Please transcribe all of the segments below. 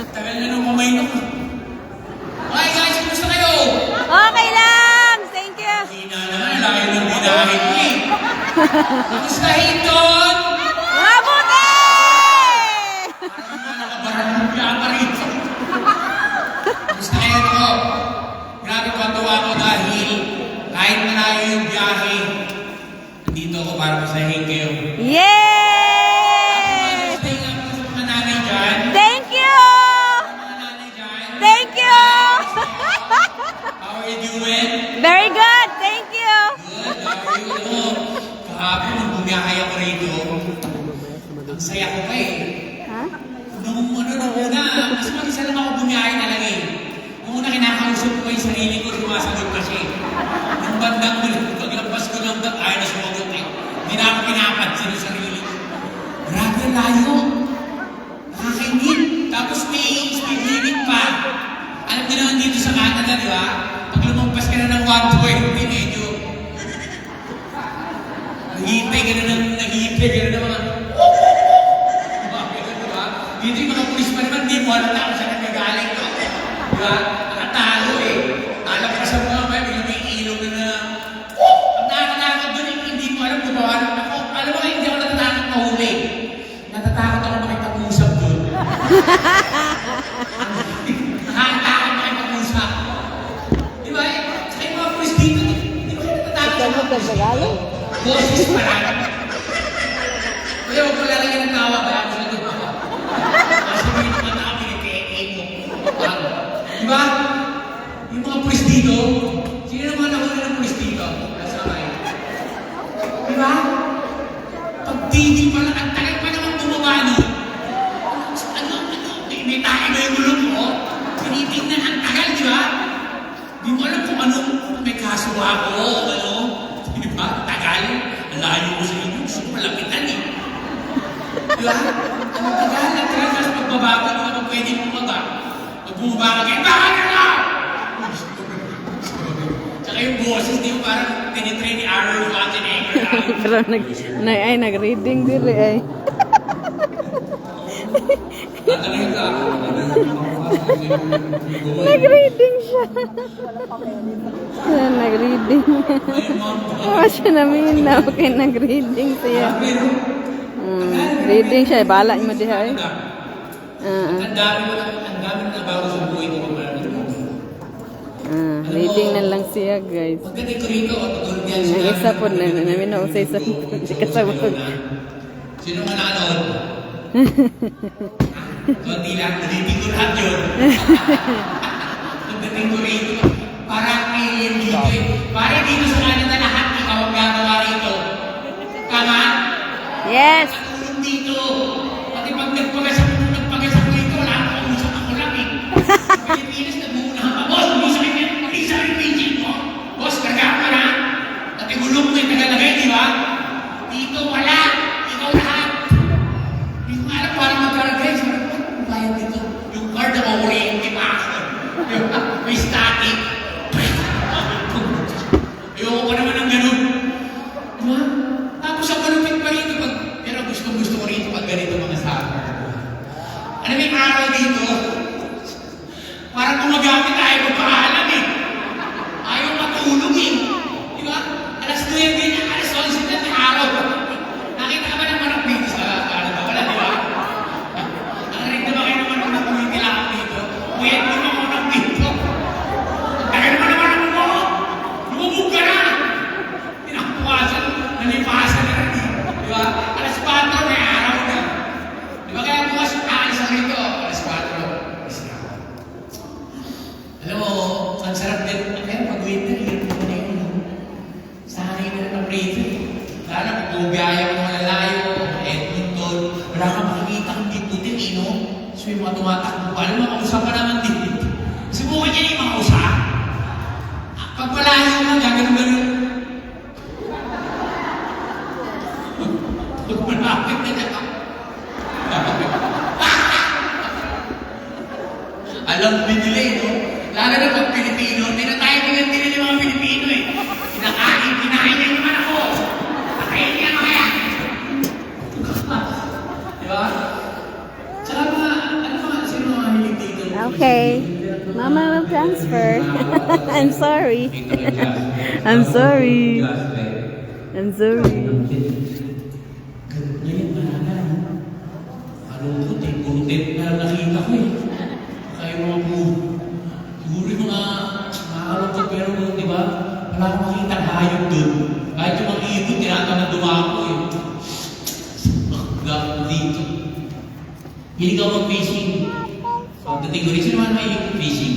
Tagal na nung kumain ako. Okay guys, kumusta kayo? Okay lang! Thank you! Hina naman, laki ng binahit niya eh. Kumusta Hinton? Mabuti! Parang mga nakabarang mukya pa rito. Kumusta kayo ako? Grabe patuwa ko dahil kahit malayo yung biyahe, nandito ako para masahin kayo. Yes! Thank you! Thank you! How are you doing? Very good! Thank you! Good, how are you? Kahapon nung bumiyahe ako rito, ang saya ko pa eh. Ha? Nung una, mas mag-isa lang ako bumiyahe talaga eh. Nung una kinakausap ko yung sarili ko, sumasagot kasi. Nung bandang paglabas ko ng ayaw na sumagot eh. Hindi na ako pinapansin yung sarili ko. Grabe, layo. Nakakainit. Tapos may speed limit pa. Alam niyo naman dito sa Canada, di ba? Pag lumampas ka na ng 120, medyo naghihintay ka na ng mga diba? Dito yung mga pulis pa naman, di mo alam na kung saan nagagaling ko. Diba? Nakatalo eh. Alam ka sa mga ba, may ilaw na ang nakatakot doon, hindi mo alam kung bawa ako. Alam mo, hindi ako natatakot mahuli. Natatakot ako makipag-usap doon. Nakakatakot makipag-usap. Diba eh? Saka yung mga pulis dito, di ba kayo natatakot? Boses pa lang. Kaya huwag ko lalagyan ng tawa kaya ako sila tumawa. Kasi may naman na kami nag-e-e mo. Diba? Yung mga pulis dito, sino naman nahuli ng pulis dito? Kasabay. Diba? Pag tigil pa lang, ang tagal pa naman bumaba nun. May tayo ba yung gulong mo? Tinitignan ang tagal, di ba? Di mo alam kung anong may kaso ako, ano? Di ba? Tagal. Layo ko sa inyo. Gusto ko malapitan eh. Di ba? Ang tagal. Ang tagal. Kasi pagbaba ka, di ka pwede bumaba. Pag bumaba ka, kaya baka na lang! Tsaka yung boses, di mo parang tinitrain ni Arrow yung atin eh. Pero nag-reading din ay. Tatanungin ka. Nag-reading siya. Nag-reading. Oo, siya namin na. Okay, nag-reading siya. Reading siya. Bala mo diha eh. Ang dami na bago sa buhay ko. Reading na lang siya, guys. Pagdating ko rito, tutulog yan sila. Nag-isa po na namin na usay sa kasabog. Sino nga nakanood? Kunti lang, nalitin ko lahat yun. Pagdating ko rito, parang alien dito eh. Parang dito sa Canada lahat, ikaw ang gagawa rito. Tama? Yes! Katulong dito. Pati pag nagpagasap ko rito, wala akong kausap ako lang eh. Pilipinas, nagmuunahan pa. Boss, umisa kayo pinjin mo. Boss, karga ka na. Pati gulong mo yung tagalagay, di ba? Dito, wala. Ikaw lahat. Hindi ko alam parang magkaragay. Sabi ko, ano bayad dito? Yung card na makuryente pa ako. May static. Ayoko ko naman ng ganun. Diba? Tapos ang malupit pa rito. Pero gusto ko rito pag ganito mga summer. Ano may araw dito? Parang gumagamit tayo magpaalam eh. Ayaw matulog eh. Diba? Alas 9 din, alas 11 na araw. Nakita ka ba ng manok dito sa Canada? Wala, di ba? Nakarig na ba kayo naman ng kumitilaan dito? Kuyat mo mga manok dito. Tagal mo naman ang mo. Lumubog ka na. Pinakuwasan, nalipasan na rin. Di ba? Alas 4 may araw na. Di ba kaya bukas aalis na rito? Alas 4. Alam mo, ang sarap din. Kaya pag-winter, yun mo na yun. Sanay na rin ang rito. Lalo kung bubiyaya mo mga lalayo, Edmonton, wala kang makikita kung di putin, no? So yung mga tumatakbo pa, alam mo, kausap ka naman din. Subukan niya yung mga usap. Pag malayo mo, gagano'n. Pag malapit na niya. Alam din nila eh, no? Lalo na pag Pilipino, hindi na tayo tingnan din ng mga Pilipino eh. Kinain niya naman ako. Nakain niya kaya. Diba? Tsaka mga, ano mga, Okay. Mama will transfer. I'm sorry. I'm sorry. I'm sorry. Ngayon, marami na. Malungkot eh. Content na nakita ko eh. Kaya mga po, siguro yung mga makalungkot pero di ba, wala akong makita hayop doon. Kahit yung mga ibon, tinata na dumako eh. Gapon dito. Hindi ka mag-fishing. So, dating ko rin, sino naman may fishing?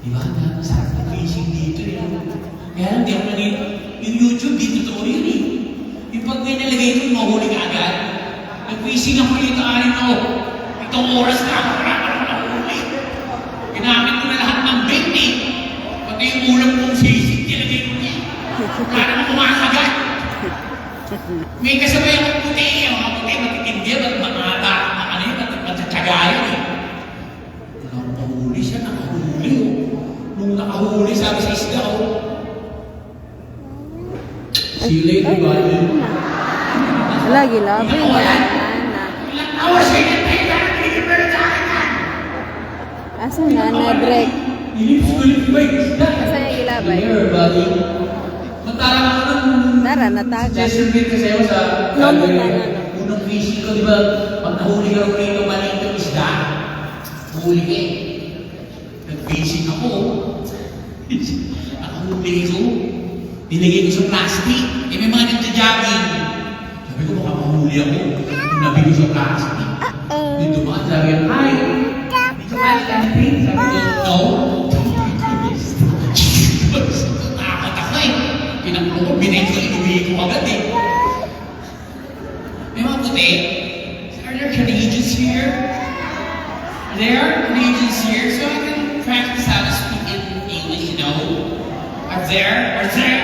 Di ba? Masarap na fishing dito eh. Kaya lang, di ako naging, yung YouTube, di totoo yun eh. Yung pag may nalagay ko, mahuli ka agad. Nag-fishing ako dito, ano, itong oras na ako, wala ka naman nahuli. Ginamit ko na lahat ng bait eh. Pati yung ulam kong sisig, nilagay ko niya. Wala naman kumakagat. May kasabay akong puti eh. Mga puti, matitindi, matatagayan eh. Nakahuli siya, nakahuli oh. Nung nakahuli, sabi sa isda oh. See you later, buddy. Lagi love Ilang oras? Ilang hours kayo na tayo na nagiging sa akin na? Asa na na-break? Ilips ko yung iba yung isda. Asa yung gilabay? Here, buddy. Matalang ako ng Tara, nataga. session bit kasi ako sa No. unang fishing ko, di ba? Pag nahuli ka rin rito, maliit yung isda. Huli ka eh. Nag-fishing ako. Nakahuli ko. Nilagay ko sa plastic. Eh, may mga nagja-jogging. Sabi ko, baka mahuli ako. Tinabi ko sa plastic. May dumaan, sabi ko, hi! Hindi ka pala camping? Sabi ko, no. Takot ako eh. Pinaklo ko, binay ko, inuwi ko agad eh. May mga puti. Are there Canadians here? There are Canadians here, so I can practice how to speak in English, you know? Are there? Are there?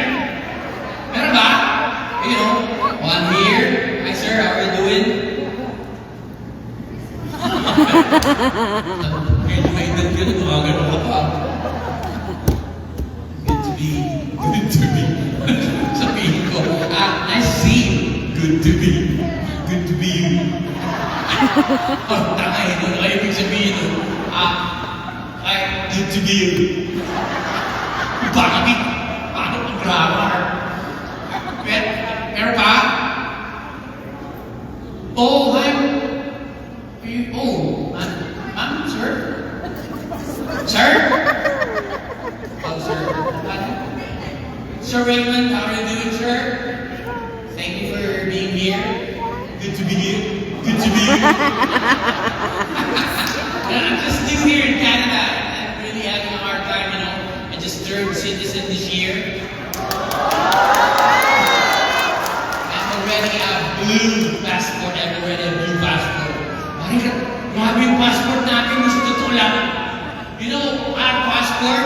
Meron ba? You know, one here. Hi sir, how are you doing? Medyo may edad ka na, gumagano ka pa. Good to be. Sabihin ko, nice to see you. Good to be you. Tanga eh, ano kayo ibig sabihin nun? Good to be you. Bakit ang grammar? Meron pa? Oh, hi. Oh, ma'am, sir? Sir? Oh, sir. Sir Raymond, how are you doing, sir? Thank you for being here. Good to be here. Good to be here. I'm just new here in Canada. I'm really having a hard time, you know. I just turned citizen this year. I'm already a blue passport. I'm already a blue passport. Grabe yung passport natin, gusto totoo lang. You know, our passport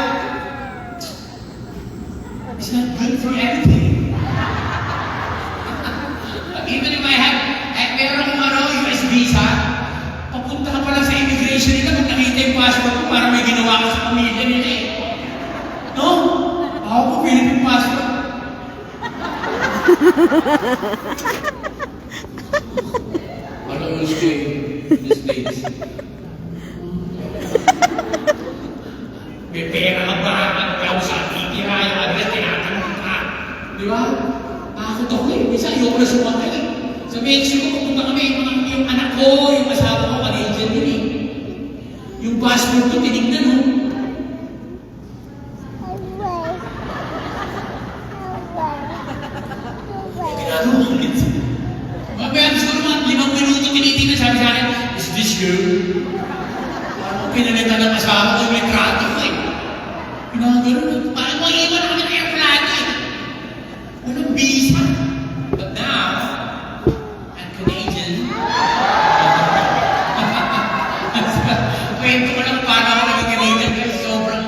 is not good for everything. Even if I have, meron akong US visa, papunta ka pala sa immigration nila, kung nakita yung passport ko, para may ginawa ka sa pamilya nila eh. No? Ako po, Philippine passport. Ano yung stay in this place? May pera ka ba? Ang ikaw sa titira, yung address, tinatanong ka. Di ba? Takot ako eh. Minsan, ayoko na sumakay eh. Sa Mexico, pupunta kami, yung anak ko, yung asawa ko, Canadian din eh. Yung passport ko, tinignan mo. Ginagawa ko ulit. Mamaya, siguro mga 5 minuto tinitingnan, sabi sa akin, is this you? Parang pinalitan ng asawa ko, yung litrato ko eh. Ginagawa, parang mga iwan na kami ng airplane eh. Walang visa. But now, I'm Canadian. Kwento ko lang paano ako naging Canadian kasi sobrang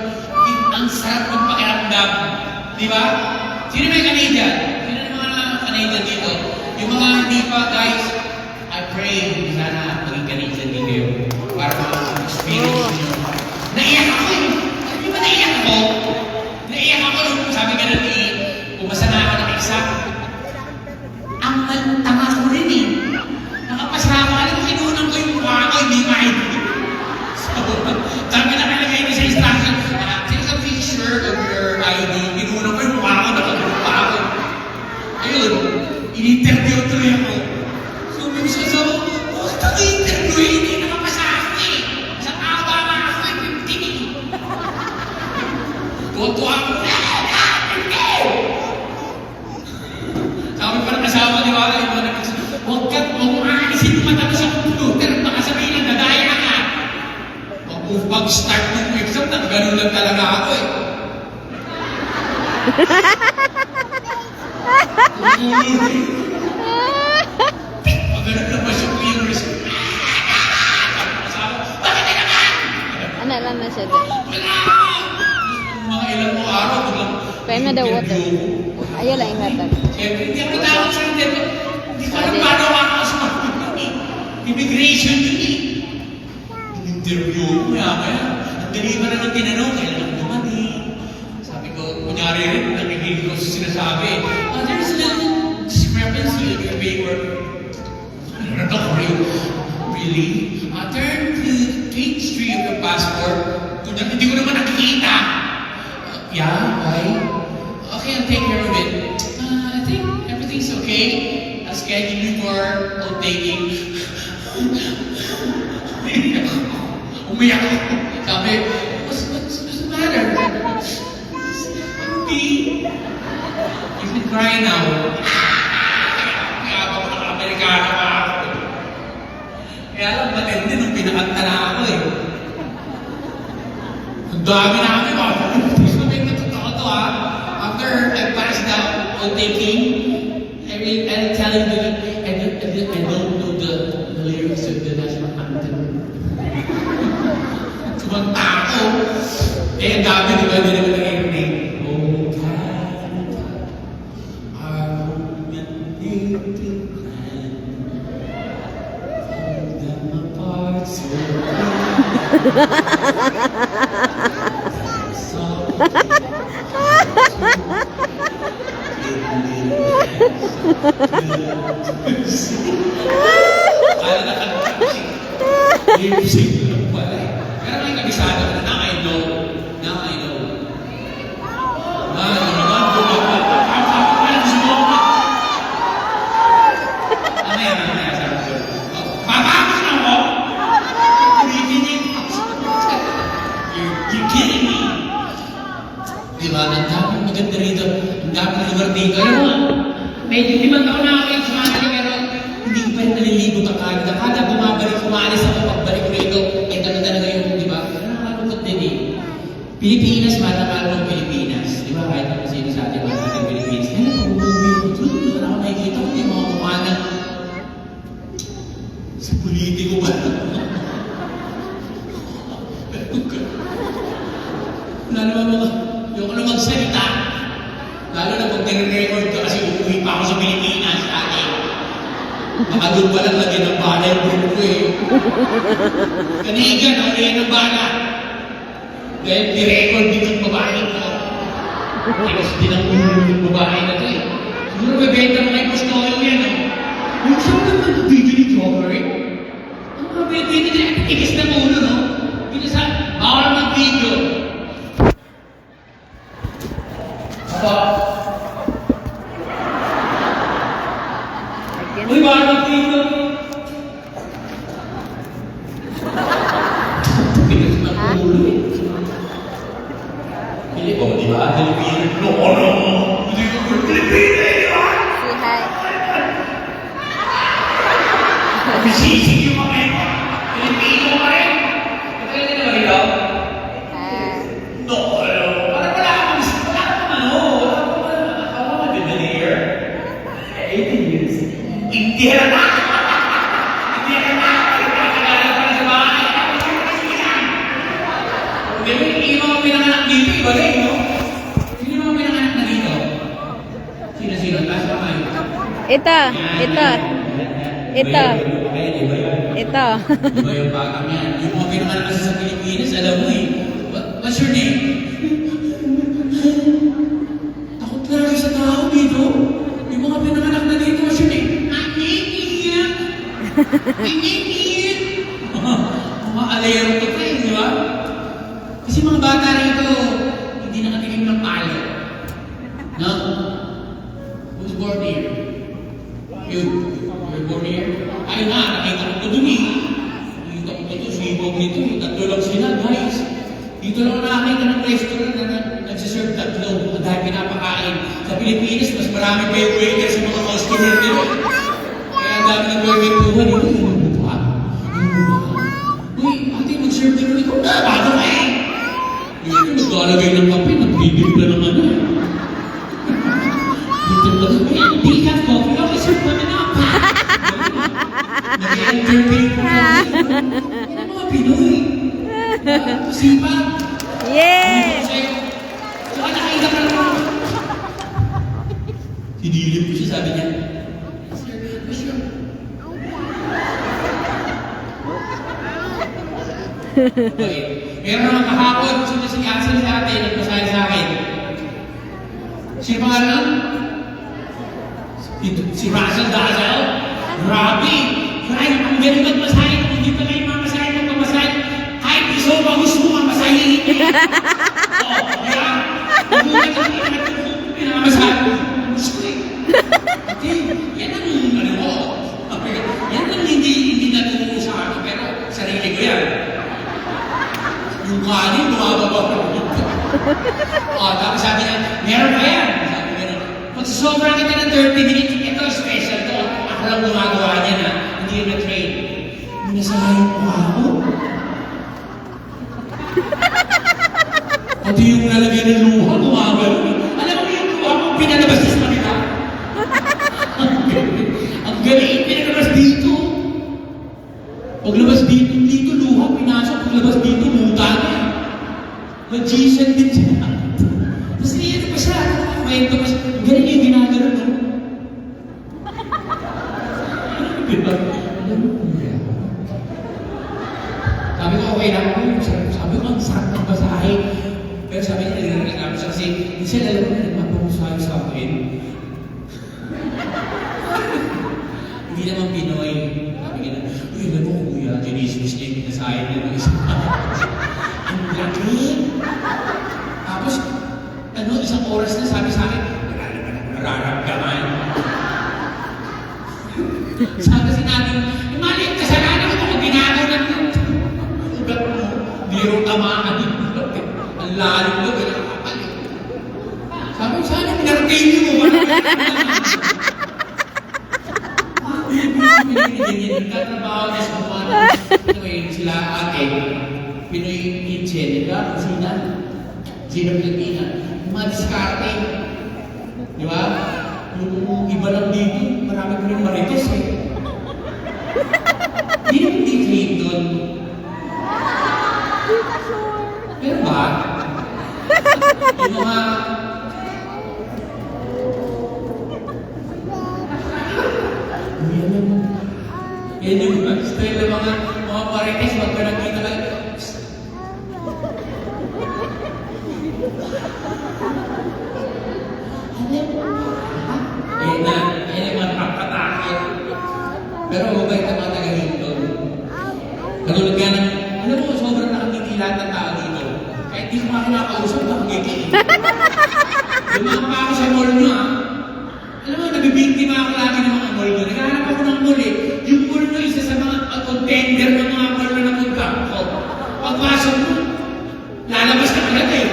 ang sarap ng pakiramdam. Di ba? Sino may Canadian? Sino yung mga Canadian dito? Yung mga hindi pa, guys, I pray sana maging Canadian din kayo para ma-experience nyo. Naiyak ako eh. Di ba naiyak ako? pag-start ng exam, ganun lang talaga ako eh. Ganun lang ba siya po yung result? Bakit na naman? Ano lang na siya doon. Wala! Mga ilang mo araw, biglang Pain na the water. Ayaw lang ingatan. siyempre, hindi ako tawag sa hindi. Hindi ko alam paano ako sa immigration yun eh. Interview ko, maya. Ang dali pa na ng tinanong, kailangan dumating. Sabi ko, kunyari rin, nakikinig ko sa sinasabi. There's a little discrepancy in your paper. Ano na really? Turn to page 3 of your passport. Hindi ko naman nakikita. Yeah, why? Okay, I'll take care of it. I think everything's okay. I'll schedule you for taking. Umiyak ako. Sabi, what's the matter? Hindi. You can cry now. Kaya ako naka-Amerikano pa ako. Kaya lang matindi nung pinakanta na ako eh. Ang dami na kami mga sabi na totoo to ha. After I passed the taking, I'm telling you that I don't know the lyrics of the national anthem. Kumanta ako. Eh, ang dami di ba? Hindi naman nag-inig. Oh, God, our native land, hold them apart so kala na kanta. Lip-sync lang pala eh. Pero may kabisado na, now I know. Now I know. Ano naman, bumaba. Mamaya, sabi ko. Papakos na ako? Ulitin ako. You're kidding me. Diba, ang daming maganda rito. Ang daming lugar dito. Alam mo, medyo 5 taon na ako yung sumali, pero hindi ko pa rin nalilibot ang kagad. Kada bumabalik, umalis ako, pagbalik ko rito, ito na talaga yung, di ba? Nakakalungkot din eh. Pilipinas, mahal ng Pilipinas. Di ba? Kahit naman sino sa atin, mahal ng Pilipinas. Eh, pag-uwi ko doon, wala akong nakikita ko yung mga kumanan. Sa politiko ba? Wala naman mga, yung ano magsalita. Lalo na pag nire-record ka kasi uuwi pa ako sa Pilipinas dati. Baka doon pa lang lagyan ng bala yung group ko eh. Kaniga, nakulihan ng bala. Dahil ni-record dito yung babae ko. Tapos din ang yung babae na ito eh. Siguro bebenta mo kay Postoyo yan eh. Yung saan ka mag-video ni Joker eh? Ang mabibili niya, ikis na ulo no? Pinasa, bawal mag-video. Apa? Uy, bawal mag-video. Pinis ng ulo eh. Pili ko, di ba? Pilipino. No, no. Hindi ko Pilipino eh, di ba? Say hi. Bisisig yung mga ito. Pilipino ka rin. Pagkala na ba ito? No, ano? Parang wala akong ako mag-deliver. 18 years. Hindi na! Hindi na! Pagkakala pa sa bahay. Di ba yung mga pinanganak dito, iba rin, no? Sino mga pinanganak na dito? Sino? Taas pa kayo. Ito. Iba yung batang yan. Yung mga pinanganak kasi sa Pilipinas, alam mo eh. What's your name? Takot na rin sa tao dito. Yung mga pinanganak na dito, what's your name? I'm Ian. Mga alayero ko pa eh, di ba? Kasi mga bata rito, hindi nakatikim ng palo. No? Who's born here? You're born here? Ayun nga, nakita ko ito dun eh. Nakita ko ito, sibog nito. Tatlo lang sila, guys. Dito lang nakakita ng restaurant na nagsiserve tatlo. Ang dahil pinapakain. Sa Pilipinas, mas marami pa yung waiter sa mga customer nila. Kaya ang dami ng waiter tuwan. Uy, ate, mag-serve serve din ulit ko, bago ka eh. Hindi ko nag-alagay ng kape, nag-bibigla ng ano eh. Dito ba ito? Decaf coffee, okay sir, kami na. Nag-entertain ko lang. Yan ang mga Pinoy. Sipag. Yes! Saka nakita ka lang. Sinilip ko siya, sabi niya, Sir, sure. Okay. Meron naman kahapon, sinasigasan sa atin, nagpasahe sa akin. Sino pangalan? Si Russell Dazzle? Grabe! Grabe, ang galing magpasahe. Kung hindi pa kayo mamasahe, magpamasahe. Kahit gusto mo, gusto mo mamasahe. Oo, kaya? Kung hindi ka pinamamasahe, gusto eh. Okay, yan ang ano ko. Yan ang hindi natulong sa akin, pero sarili ko yan. Yung kanin, bumababa ko dito. Tapos sabi niya, meron pa yan. Sabi gano'n. Pag sobrang kita ng 30 minutes, ito special to. Ako lang gumagawa niya na, hindi yun na-train. Minasahin ko ako. Pati yung lalagyan ng luha, gumagano. Alam mo yung luha ko, pinalabas sa kanila. Ang galing, pinalabas dito. Paglabas dito, luha, pinasok. Paglabas dito, muta na. Magician din siya. Tapos ano pa siya, kwento pa siya. Ganun yung ginagano, no? Diba? Sabi ko, okay lang ako. Sabi ko, ang sarap ng basahe. Pero sabi niya, nagreklamo siya kasi, minsan alam mo na nagpapamusahe sa akin. Hindi naman Pinoy. Sabi niya, uy, ano ko kuya, Genesis niya yung pinasahe niya ng isa. Ang laki! Tapos, isang oras na sabi sa akin, nararamdaman. Sabi sinabi, mali, kasalanan ko kung ginagawa ng ugat mo. Biro tamaan. Ang lalim ko, pinakapalik. Sabi, sana pinartini mo ba? Nagtatrabaho na sa mga sila ate, Pinoy kitchen, diba? Sino Pilipina? Yung mga diskarte. Di ba? Yung iba lang dito, marami ko rin marites eh. Hindi naman di-claim doon. Pero ba? Yung mga... Yan yung style ng mga marites, wag ka nakita ka. Yan yung mga kapatakit. Pero mabait ang mga taga-dito. Katulad nga ng, alam mo, sobrang nakangiti lahat ng tao dito. Kahit di ko mga kinakausap, nakangiti. Lumang pa ako sa mall nyo, ha? Alam mo, nabibintima ako lagi ng mga mall nyo. Naghahanap ako ng mall eh. Yung mall nyo, isa sa mga contender ng mga mall na napunta ko. Pagpasok mo, lalabas ka agad eh.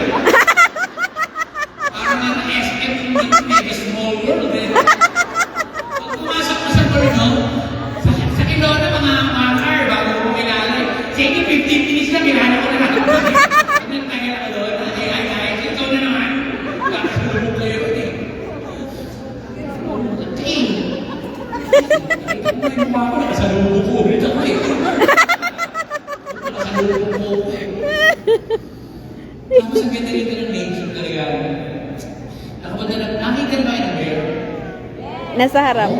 Parang nga na SM, mega small world eh. Pag pumasok mo sa mall nyo, sa kilo na mga car, bago ko kilala eh. Sa inyo, 15 minutes lang, kilala ko na natin. Nagtagal ako doon, ay, ikaw na naman. Bakit lumog kayo eh. Nakita mo ako, nakasalubong ko ulit ako eh. Nakasalubong ko eh. Tapos ang ganda rito ng nature talaga. Nakapunta na, nakita na ba kayo ng bear? Nasa harap.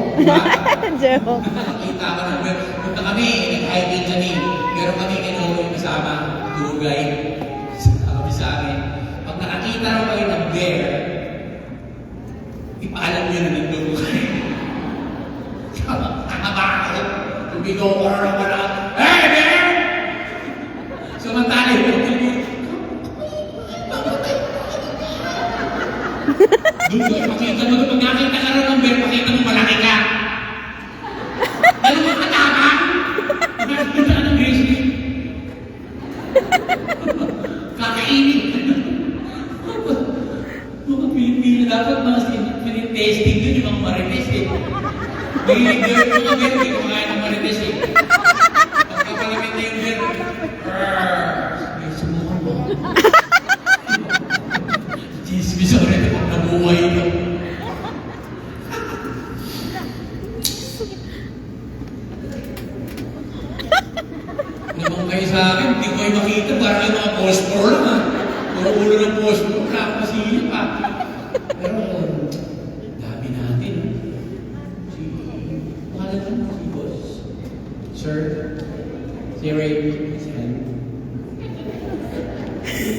Joke. Nakakita ka ng bear. Punta kami, nag-hiking kami. Meron kami kinuha kasama, tour guide. Sabi sa amin, pag nakakita na kayo ng bear, ipaalam nyo na nandun ko kayo. Tama ako. Tumigaw ko na wala. Hey, bear! Samantala yun. Doon, pakita mo doon. Pag nakita ka rin ng bear, pakita mo malaki ka. Dalawa ka tama. Nakakita ka ng grizzly. Kakainin. Mga Pilipino dapat mga testing doon yung mga marites eh. Mahilig doon yung mga bear, hindi kumakain ng marites eh. Pagkapalamit na yung bear. sa akin, hindi ko kayo makita, parang kayo mga post-4 lang ha. Puro ulo ng post-4, wala akong masilip ha. Pero, dami natin. Si, pangalan mo, si boss. Sir, si Ray, Sen.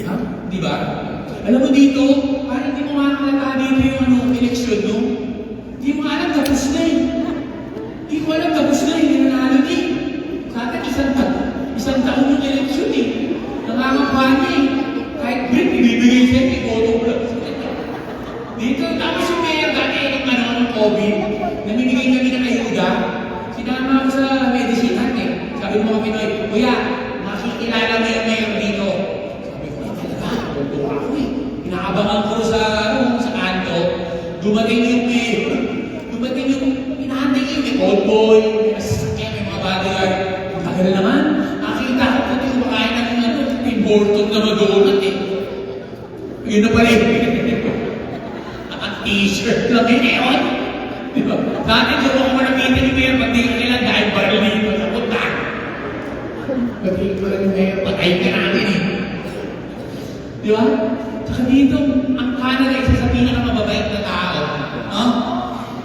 Ha? Di ba? Alam mo dito, parang hindi mo makakalata dito yung eleksyon, no? Hindi mo alam, tapos na eh. Hindi ko alam, tapos na eh. Nanalo na eh. Sa atin, isang taon yung eleksyon eh. Nangangampanya eh. Kahit brief, ibibigay siya, may photo ko lang. Dito, tapos yung mayor dati, ng COVID, namimigay kami ng ayuda. Sinama ko sa medicine eh. Sabi mo mga Pinoy, Kuya, makikilala mo yung mayor dito. Sabi ko, talaga, tutuwa ako eh. Inaabangan ko sa kanto, dumating yung mayor. Dumating yung, pinahantay yung may old boy, may masasakyan, may mga bodyguard. Tagal naman, nakita ko pati kumakain ng may Borton na madonut eh. Yun na pala eh. Naka-t-shirt lang yun eh, on. Diba? Dati kung ako malapitan ni Mayor, pag di ka kailan dahil barili mo sa punta. Pag di ka ni Mayor, patay ka namin eh. Diba? Tsaka dito, ang Canada isa sa pinakamababait na tao. No?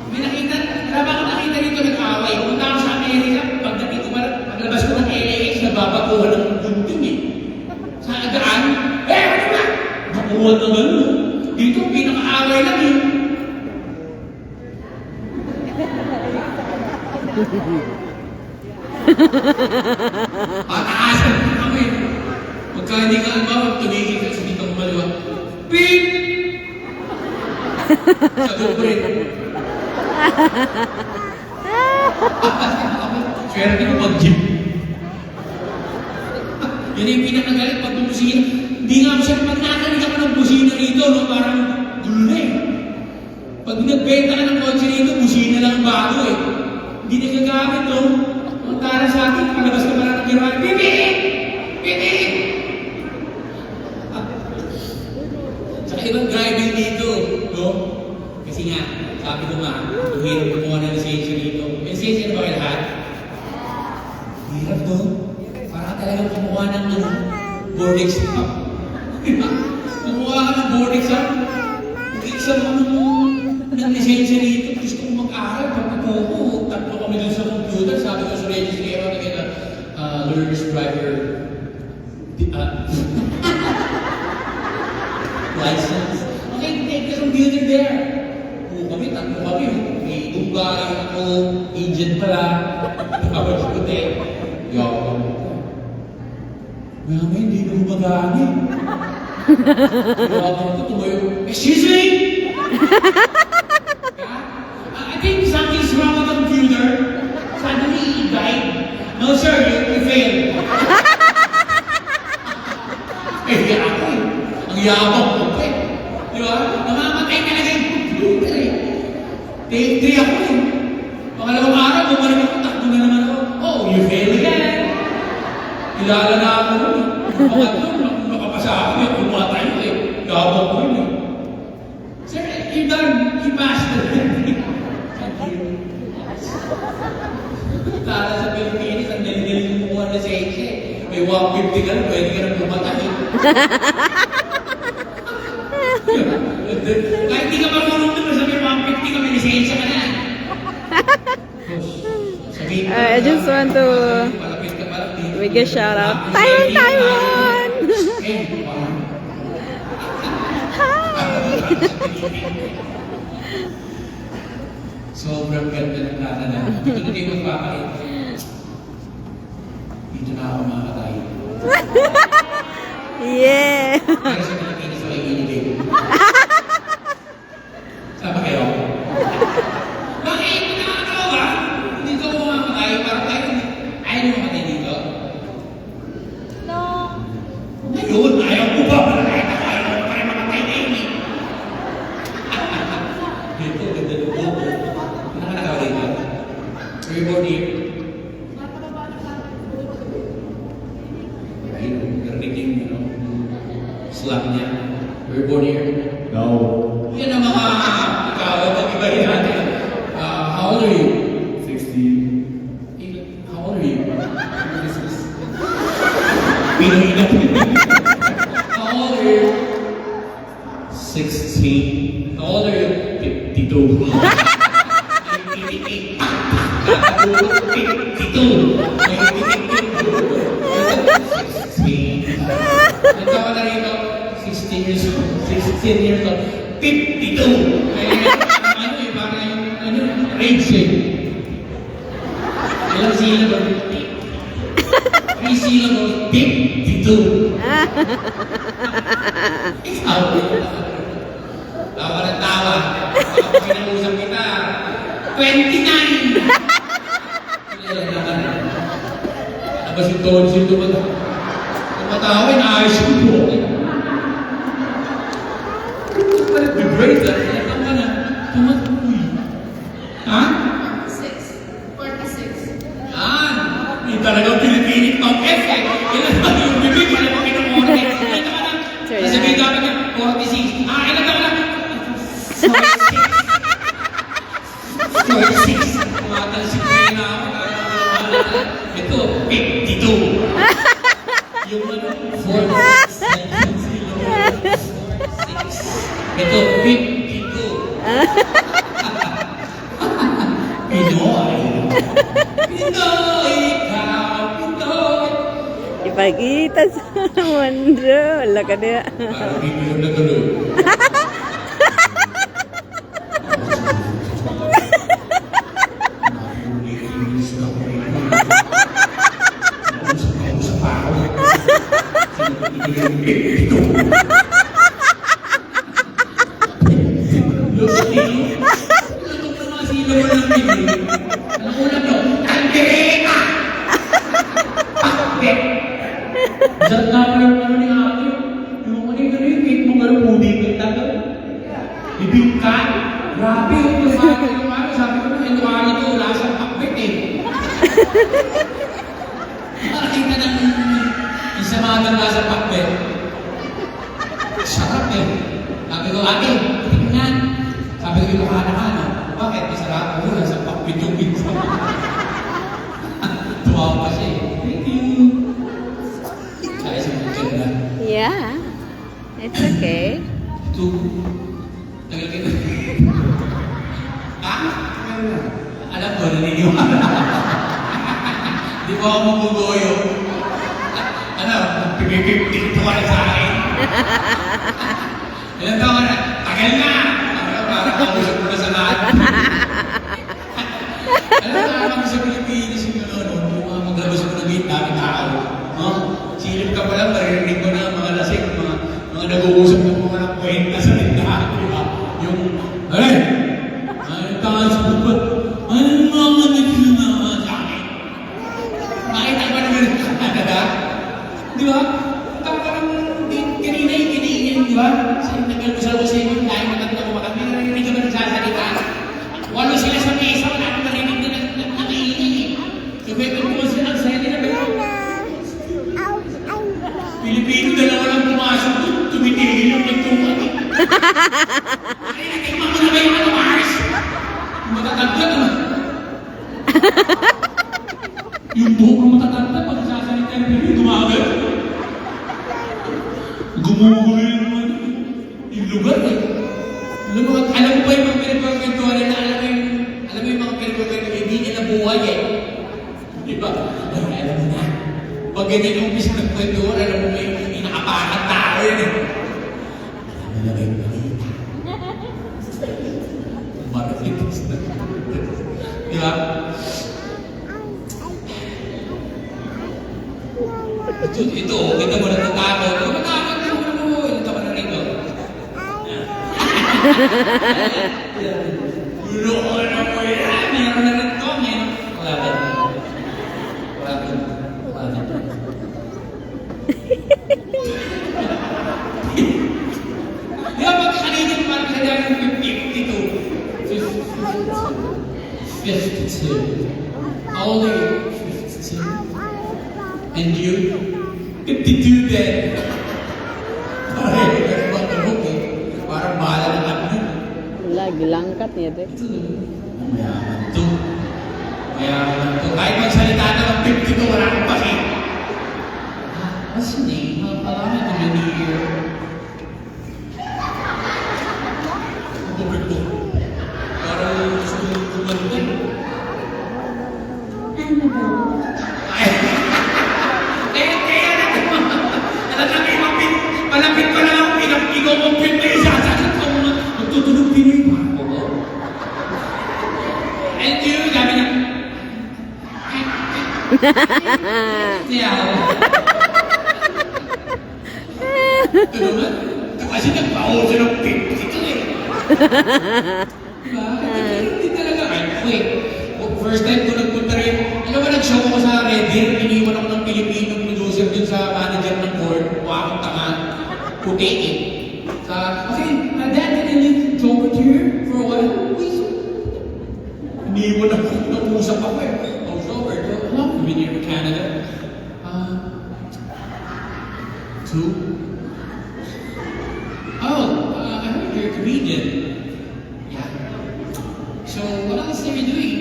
May nakita, marami ako nakita dito nag-away. Punta ako sa Amerika, pagdating ko, paglabas ko ng LAX, nababakuhan ng gunting eh. Sa agaan, ano ba? Bakuhan na gano'n. Dito, pinaka-away lang eh. Pataasan na kami. Pagka hindi ka almaw, tumigil ka sa dito kumaliwa. Beep! Sagot ko rin. Swerte ko pag-jeep. Yan yung pinakagalit pag bumusina. Hindi nga ako siya, pag nakarinig ako ng busina rito, no, parang gulo na eh. Pag nagbenta ka ng kotse rito, busina lang bago eh. Hindi nagagamit, no? Ang tara sa akin, palabas ka pala ng ginawa, Bibi! Bibi! Saka ibang driving dito, no? Kasi nga, sabi ko nga, tuhirap kumuha ng lisensya dito. May lisensya na ba kayo lahat? Hirap to. Parang talagang kumuha ng board exam. Kumuha ka ng board exam. Mag-exam ako ng lisensya dito. Gusto ko mag-aral. Pagkako ko, tatlo kami dun sa computer. Sabi ko sa registry, ako na learner's driver license. Okay, take the computer there. Kami, tatlo kami. May Dubai ako, agent pala. Tapos ko, yawag. Mami, hindi na humagani. Yawag ko, tumayo. Excuse me! I think something's wrong with the computer. Suddenly, it died. No, sir, you failed. Ako eh. Ang yabang ko eh. Di ba? Namamatay talaga yung computer eh. Take 3 ako eh. Pangalawang araw, bumalik ako, takbo na naman ako. Oh, you fail again. Kilala na ako eh. Pangatlo, nakapasa ako eh. Pumatay ko eh. Yabang ko eh. Sir, you're done. You passed the thing. Thank you. Tara sa Pilipinas, ang dali-dali kumuha na sa ike. May 150 ka na, pwede ka na pumatay. Kahit di ka marunong naman sa may 150 ka, may lisensya ka na. I just want to make a shout out. Taiwan, Taiwan! Sobrang ganda ng Canada. Dito na tayo magpapakit. Dito na ako makakatay. Yeah! Pero sa Pilipinas ako iinibig. Sama kayo? Bakit? Nakakatawa ba? Dito ako makakatay. Parang ayaw mo makatay dito? No! Ngayon, ayaw mo ba? Ayaw mo pa rin makatay na yun eh. Dito, ganda ng buko. Nakakatawa dito. Are you born here? Ayun, narinig yung slang niya. Were you born here? No. Yan ang mga ikaw at iba-iba natin. How old are you? 60. How old are you? 26. Pinoy na Pinoy. How old are you? 16. How old are you? 52. 16 years old. 16 years old. 52. Ano eh, parang yung rage eh. Ilang syllable? 3 syllables. 52. Ikaw. Tawa ng tawa. Kapag kinausap kita, 29! Ilan naman. Tapos yung tonsil tumatawa, inaayos yung buhok. The great, ilan ka na? Tumatuloy. Ha? 46. Yan. Yung talagang Pilipinik pang F eh. Ilan ba yung bibig? Alam mo kinamura eh. Ilan ka na? Nasabihin dapat niya, 46. Ilan ka na? 46. Tumatalsik na yun ako. Ito, 52. Yung ano, 47 syllables. 46. Ito, 52. Pinoy. Pinoy ka, Pinoy. Ipakita sa mundo. Wala ka na. Parang bibigyan na tuloy. Ibigkan? Grabe yung lumakas yung ano. Sabi ko na, yung lumakas ito, wala siyang pakbet eh. Nakakita ng isa mga nang nasa pakbet. Sarap eh. Sabi ko, ate, tingnan. Sabi ko, yung mukha na ka, no? Bakit? Masarap ko, nasa pakbet yung pizza. Tumawa pa siya eh. Thank you. Kaya siya magkanda. Yeah. It's okay. Ito. Tagal kita. Ha? Alam ko, naniniwala. Di ba ako magugoyo? Ano? Pipipipip ka na sa akin. Ilan taon ka na? Tagal na! Parang kausap ko na sa lahat. Alam mo, naman sa Pilipinas yung yung mga maglabas ko ng dami tao. No? Silip ka pa lang, maririnig ko na mga lasik, mga nag-uusap ng mga ng kwenta sa tindahan. Yung, ay! Ay, taas ko ba? Anong mga nagsinama sa akin? Nakita ba naman ang Canada? Di ba? Parang kininayin, di ba? Sa nagkalmusal ko sa inyo, dahil maganda ko makami, narinig ka ba nagsasalita? Walo sila sa mesa, wala akong narinig na nakaingin eh. So, may kung sila nagsaya nila, Pilipino, dalawa lang pumasok doon, tumitigil yung nagtungan eh. Ay, natikman mo na ba yung ano, Mars? Matatagda naman. Yung buhok ng matatagda, pag sasalita yung Pilipino, gumagal. Gumugulo yung lugar eh. Alam mo ba yung mga pinagpagkwentuhan na alam mo yung mga pinagpagkwentuhan hindi nila buhay eh. Di ba? Ay, alam mo na. Pag ganyan yung umpisa ng kwentuhan, alam mo may inakapakan tao yan eh. Alam mo na ba yung balita? Marifitas na. Di ba? Ito, kita mo na natakot. Natakot na mo. Ilan ka ba na rito? Loko na mo yan. Meron na rin to. Wala ba? Wala ba? Wala ba? Di ba pagkakalinin parang kaya yung 52? 52. How old are you? 52. And you? 52 then. Parang bahala na kami. Wala, gilangkat niya ito. Mayaman to. Mayaman to. Kahit magsalita na ng 52, wala akong paki. What's your name? Marami ko yun here. Bakit mo? Parang gusto mo kumanda. Kaya na ito. Talagang malapit pa lang ako. Ikaw-compute na isa. Sasat ko mo magtutunog Pinoy pa ako. And you, sabi na, yeah. Ito naman. Ito kasi nagpa-order ng 50 ito eh. Diba? Hindi talaga. Ay, wait. First time ko nagpunta rin. Alam mo, nag-show ako sa Red Deer. Iniwan ako ng Pilipinong producer dun sa manager ng board. Mukha akong tanga. Puti eh. Okay, Dad, can I leave Joker here for a while? Please. Iniwan ako. Nag-uusap ako eh. Oh, Joker. Hello, we've been here in Canada. 2? Oh, I heard you're a comedian. Yeah. So, what else are you doing?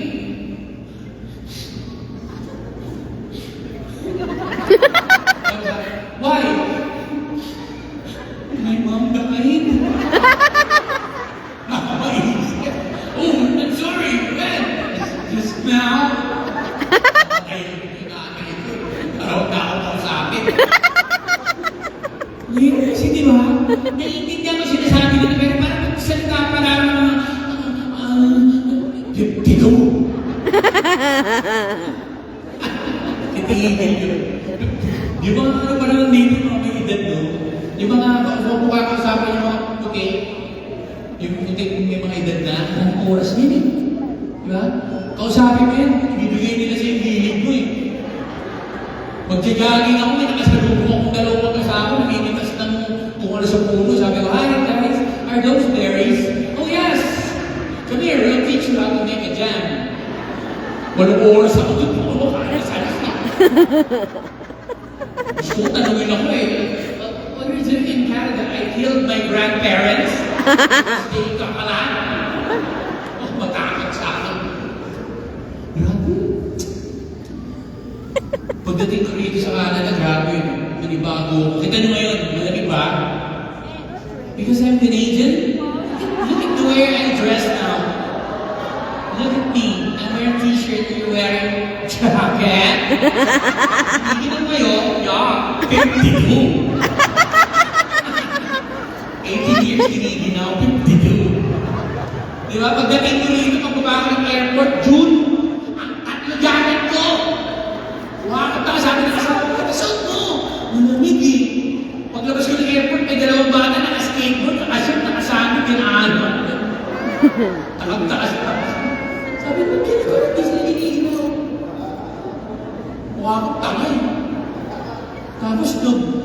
Why? My mom died. Nakakaisip. Oh, I'm sorry. When? Just now. Araw na ako kausapin. Kasi di ba? Naiintindihan ko sinasabi nila, pero parang magsalita pa namin dito. Titigil yun. Di ba ano pa naman dito mga may edad, no? Di ba nga, kung makakasapan yung mga puti, yung puti kung may mga edad na, anong oras din eh. Di ba? Kausapin mo yan, ibibigay nila sa yung hilig mo eh. Magsigaging ako, may nakasalubong akong dalawang kasama, namimitas ng kung ano sa puno. Sabi ko, hi guys, are those berries? Oh yes! Come here, we'll teach you how to make a jam. Walang oras ako doon, ano kaya sana siya? Gusto ko tanungin ako eh. What are you doing in Canada? I killed my grandparents. Stay ka pala. Oh, matakot sa akin. Grabe. Pagdating ko rito sa Canada, grabe. Nanibago. Kita nyo ngayon, malamig ba? Because I'm Canadian? Look at the way I dress now. Look at me. I'm wearing t-shirt, you're wearing jacket. Hindi na kayo, yeah, 52. 18 years Canadian now, 52. Di ba? Pagdating ko rito, pagbaba ko ng airport, June, ang tatlo jacket ko. Wakit na sabi ng asawa ko, kasot mo! Malamig eh. Paglabas ko ng airport, may dalawang bata naka-skateboard, nakasot, nakasami, ginaano. Takap-takas pa. Sabi ko, kaya ko rin sila iniinom. Wakit tangay. Tapos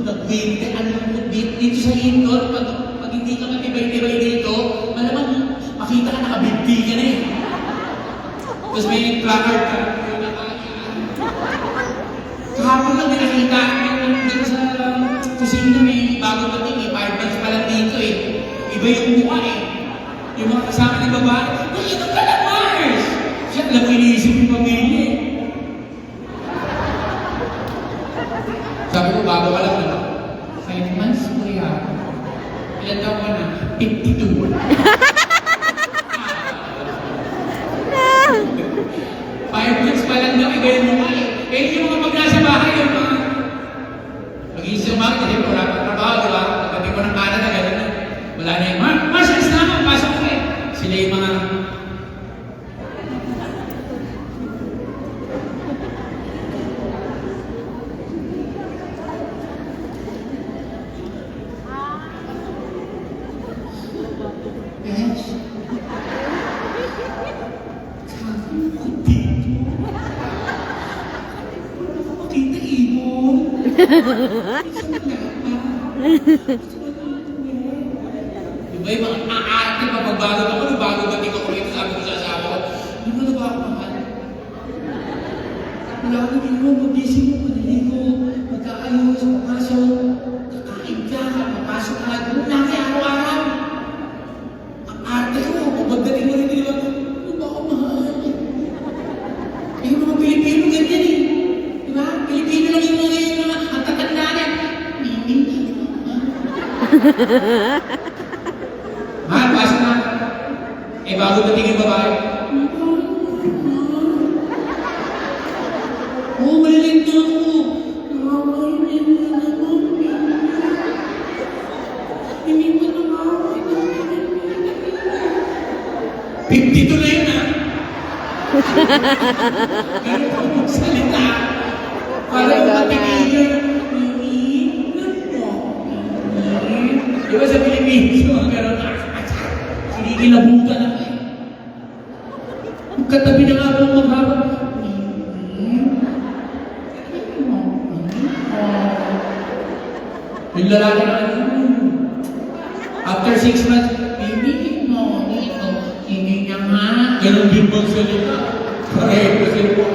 nag-winte, dito sa indoor, pag hindi ka matibay-tibay dito, malamang makita ka nakabigti ka na eh. Tapos may placard ka. Kahapon lang nakita dito sa kusina, may bagong dating eh. 5 months pa lang dito eh. Iba yung mukha eh. Yung mga kasama ni babae, ito ka na Mars! Siya lang iniisip yung pamilya eh. Sabi ko, bago ka lang na. 5 months mo yan. Ilan taon ka na? 52. 5 months pa lang daw, iba yung mukha eh. Eh, yung mga pag nasa bahay, yung mga mag-iisip mga, kasi wala pang trabaho, di ba? Pagdating ko ng Canada, gano'n na. Wala na yung, Mars, alis na ako, pasok ko eh. Sila yung mga, guys, sabi ko dito. Kita ibon. Diba yung mga aarte pa pagbago ako, bago batik ako rito, sabi ko sa asawa ko, di ba na ba ako mahal? Wala ko din mo, magising mo, maliligo, magkaayos, papasok, kakain ka, papasok ka, gano'n na kaya araw-araw. Ang arte ko, pagdating mo rin, di ba, di ba ako mahal? Eh, yung mga Pilipino ganyan eh. Diba? Pilipino lang yung mga ang tatanda na. Mahal, pasok na. Eh, bago dating yung babae. Oo, malilit na ako. Hindi mo na ako. 52 na yun, ha? Ganun po magsalita. Parang matigil. Di ba sa Pilipinas, mga gano'n, kinikilabutan ako eh. Katabi na nga po maghaba. Yung lalaki na after 6 months, baby, no, dito, hindi niya nga. Ganun din magsalita. Pareho kasi po.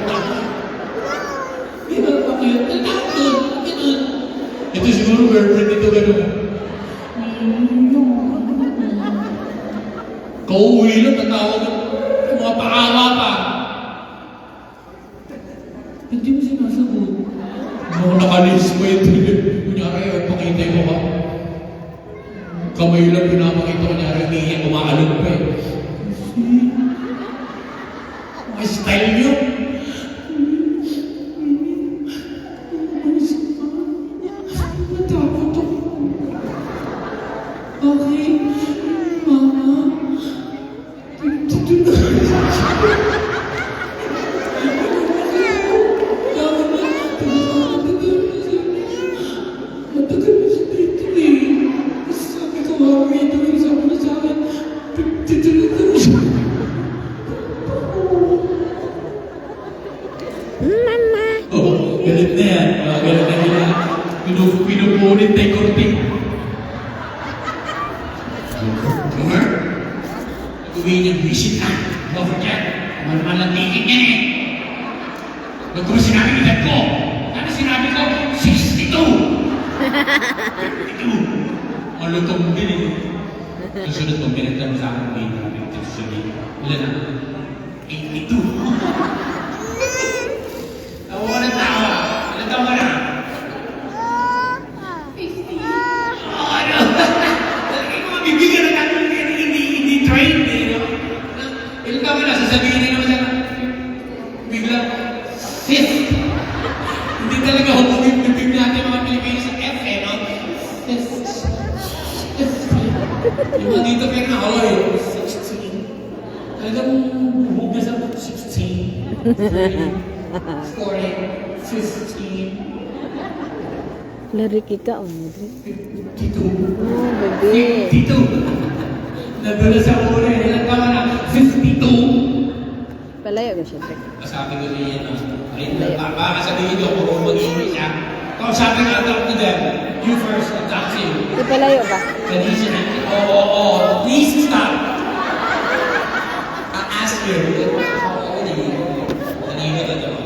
Di ba pa kayo? Ganun. Ito siguro girlfriend ito ganun. Kauwi lang, tatawag ng mga paawa pa. Hindi mo sinasagot. Mga nakalis mo ito. Kunyari, pakita mo ka. Kamay lang pinapakita ko niya, hindi niya umaalog pa eh. Mga style niyo. Matakot ako. Okay, Mama. Mama. Oh, galit na yan. Galit na yan. Pinupunit na yung korting. Kumar, nag-uwi niyang visit na. Don't forget, naman lang ticket niya eh. Ba't ko ba sinabi ng dad ko? Ano sinabi ko? 62! 52! Malutong din eh. Susunod kong pinagdam sa akin din namin. Ilan na? 82! Tawa ka ng tawa. Ilan tawa ka na? 50. Oh, ano? Talagang ko mabibigyan ng tatlong hindi trained eh, no? Ilan tawa ka na? Sasabihin din naman siya na biglang 5th. Hindi talaga humubig natin mga Pilipino sa F eh, no? 5th. Yung mga dito pero na, oh, 16. Talagang bumugnas ako 16. 40, 15, Lari kita, oh, Madrid. 52. Oh, baby. 52. Nadulas sa ulo eh. Ilang taon na? 52. Palayo ka siya, Trek. Sabi ko niya na, ayun na, baka sabihin niyo kung mag-iingi siya. Kung sabi nga talk to them, you first, I'll talk to you. Di palayo ka? Kanisa na, oh, please stop. I'll ask you, how old are you? Kanina ka naman.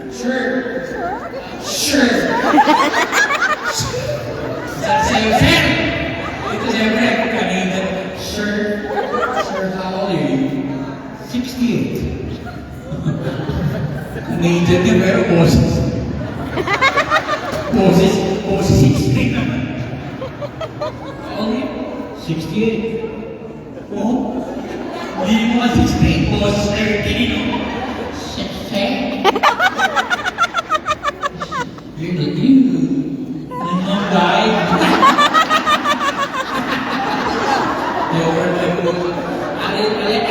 Sure. Sa'yo, sir! Ito siyempre, kanina. Sir, how old are you? 68. Canadian niya, pero boses. Boses 68 naman. How old are you? 68. Oh? Hindi mo ka 68, boses 13, no? 68. You're the dude. My mom died.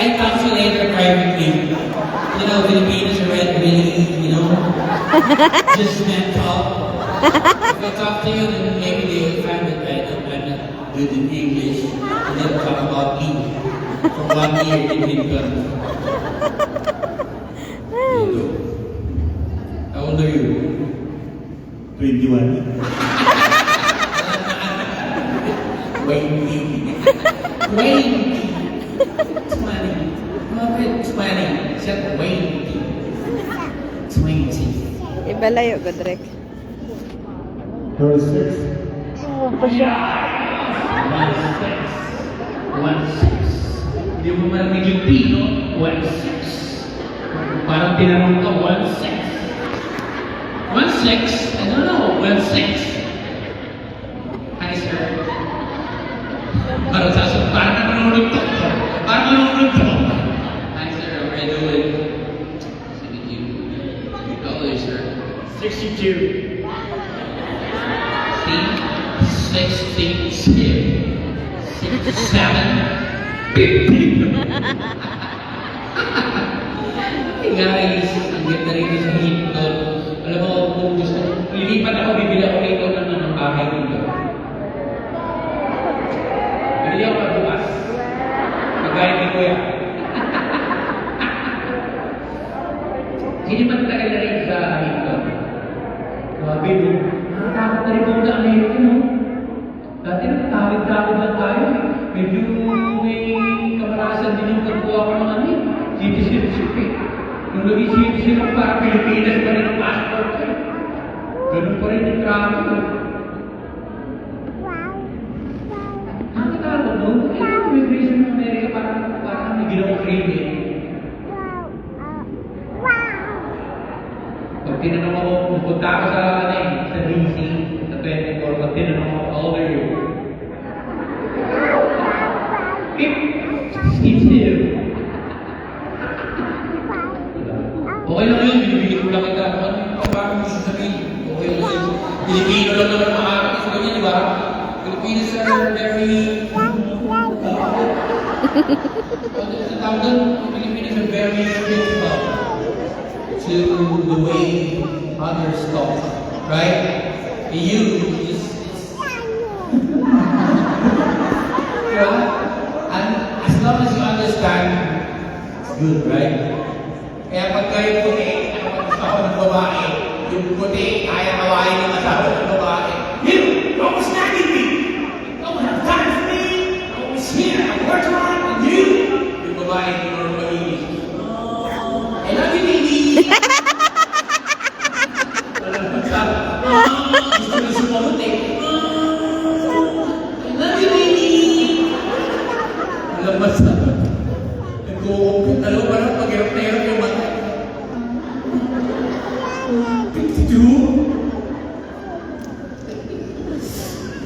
I talk to you later privately. You know, Filipinos are really, you know, just mental. If I talk to you, then maybe they find that I'm not good in English. And then talk about me for 1 year in England. How old are you? 21. 20. 20. Bakit 20? Siya 20. 20. Ipalayo ka, Trek. 36. Oh, pasya. 1-6. Hindi mo malamig yung Pino. 1-6. Parang tinanong ka, 1-6. 1-6? I don't know. 1-6. Hey guys, ang ganda rin sa Hinton. Alam mo, kung gusto, lilipat ako, bibili ako rito ng bahay dito. Bili ako bukas. Magkaya ni Kuya. Hindi man tayo na rin sa Hinton. Grabe mo. Nakatakot na rin po na Amerika, no? Dati nagtawid-tawid lang tayo. Medyo may kamalasan din yung pagkuha ko ng ano eh. Citizenship eh. Nung naging citizen ako para Pilipinas pa rin ang passport ko eh. Ganun pa rin yung trato ko. Nakakatakot no? Eh, yung immigration ng Amerika parang may ginawang crime eh. Pag tinanong ako, pupunta ako sa DC, sa 24, pag tinanong ako, how old are you? It's here. Okay lang yun, binibigyan ko lang kita. Ano yung parang gusto sabihin? Okay lang yun. Pilipino lang naman makakakit sa ganyan, di ba? Filipinos are very... Sa tawag doon, Filipinos are very critical to the way others talk. Right? You just... And as long as you understand, it's good, right? Kaya pag kayo puti, ano gusto ko ng babae, yung puti, kaya kawain ng asawa ng babae. You! Don't stand with me! Don't have time for me! I was here, I worked hard, and you! Yung babae, normally, I love you, baby! Gusto na sumunod eh. I love you, baby! Alam ba sa... Nag-o-open, alam ba na pag-hirap na hirap yung mata? 52?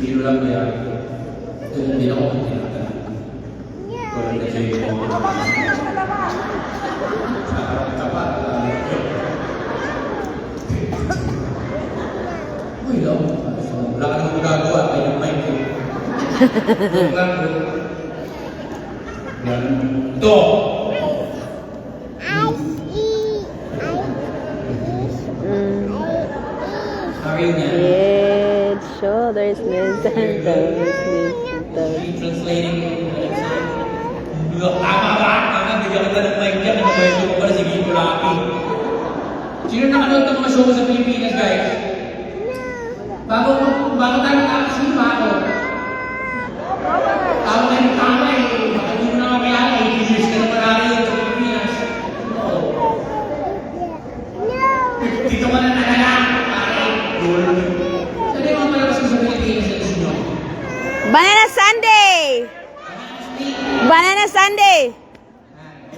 Biro lang kaya. Ito yung din ako ang tinatala. Walang na siya yung sa harap ka pa. Uy, lang. Wala ka naman magagawa. Kaya yung mic ko. Ito lang ko. Ito! Head, shoulders, knees, and toes, knees, and toes. Translating yung tama ba? Tama, bigyan kita ng mic dyan. Ano kwento ko pala, sige ko lapi. Sino nakanood ng mga show sa Pilipinas, guys? Bago tayo nakakasama, sino ba ako? Tama tayo ng tama eh. Baka hindi mo na kakayala, 80 years ka na marami yun sa Pilipinas. Oo. Dito ka na nalala, pare. Saan yung mga palabas ko sa Pilipinas na gusto nyo? Banana Sunday! Banana Sunday!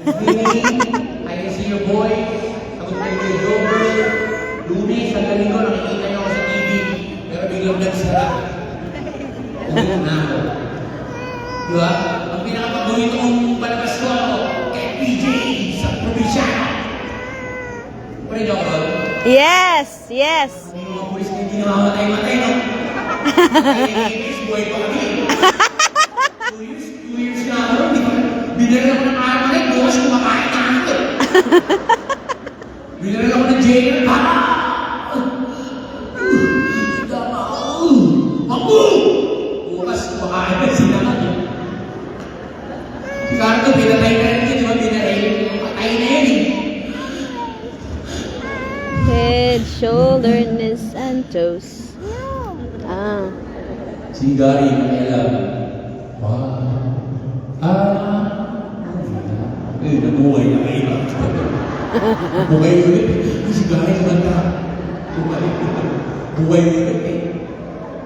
I can see your boy. Sagot kayo kay Jover. Lunes, sa galing ko, nakikita niyo ako sa TV. Pero biglang nagsara. Ulit na ako. Diba? Ang pinakapaborito kong palabas ko ako, kay PJ sa probinsya. Pwede niyo ako doon? Yes! Yes! Yung mga pulis na hindi namamatay-matay, no? Kaya buhay pa kami. 2 years na ako, di ba? Binaril ako ng armalay, bukas kumakain na ako. Binaril ako ng jail, para! Ako! Bukas kumakain na sila. Si Cardo, pinatay na rin yun, di ba? Binaril, patay na yun eh. Head, shoulder, knees, and toes. Ah. Si Gary Manila. Nabuhay na kayo. Buhay ulit. Si Gary Manila. Buhay ulit eh.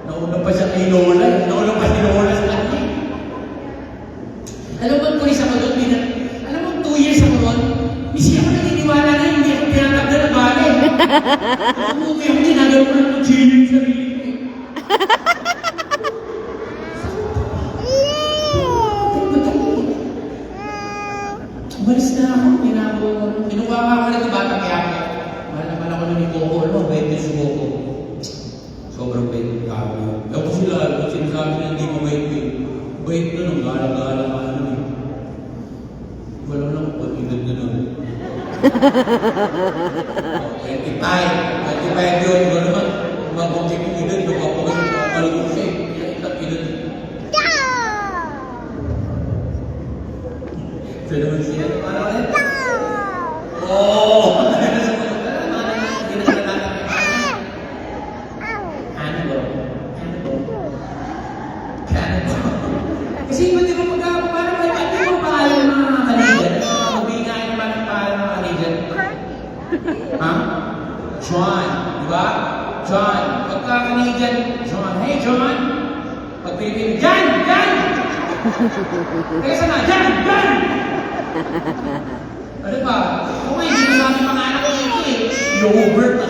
Nauna pa siya kay Lola. Nauna pa si Lola sa kanya. Alam mo, pulis ako doon. Alam mo, 2 years ako doon. Hindi ako naniniwala na hindi ako tinatabla na bale. Umuwi ako, ginagawa ko ng chilling sa sarili ko. Umalis na ako, kinuha ako na ito batang yaki. Mahal naman ako ni Coco, ano, bait yung si Coco. Sobrang bait yung kami. Ewan ko sila, galang-galang ka ano eh. Wala lang kung pag-edad na nun. 25 yun. Iba naman, mag-object yung edad, magpapagalugod siya eh. Kaya itak edad. Ito naman siya. Parang ulit. Oo! Kasi iba di ba parang may pati mo pangalan ng mga Canadian? Magbigay naman ng pangalan ng mga Canadian. Ha? John, di ba? John. Pagka Canadian, John. Hey, John! Pag Pilipino, Jan! Jan! Kaya sana, Jan! Jan! Ano ba? Kung hindi mo sabi pangalan ko ito eh. Yogurt.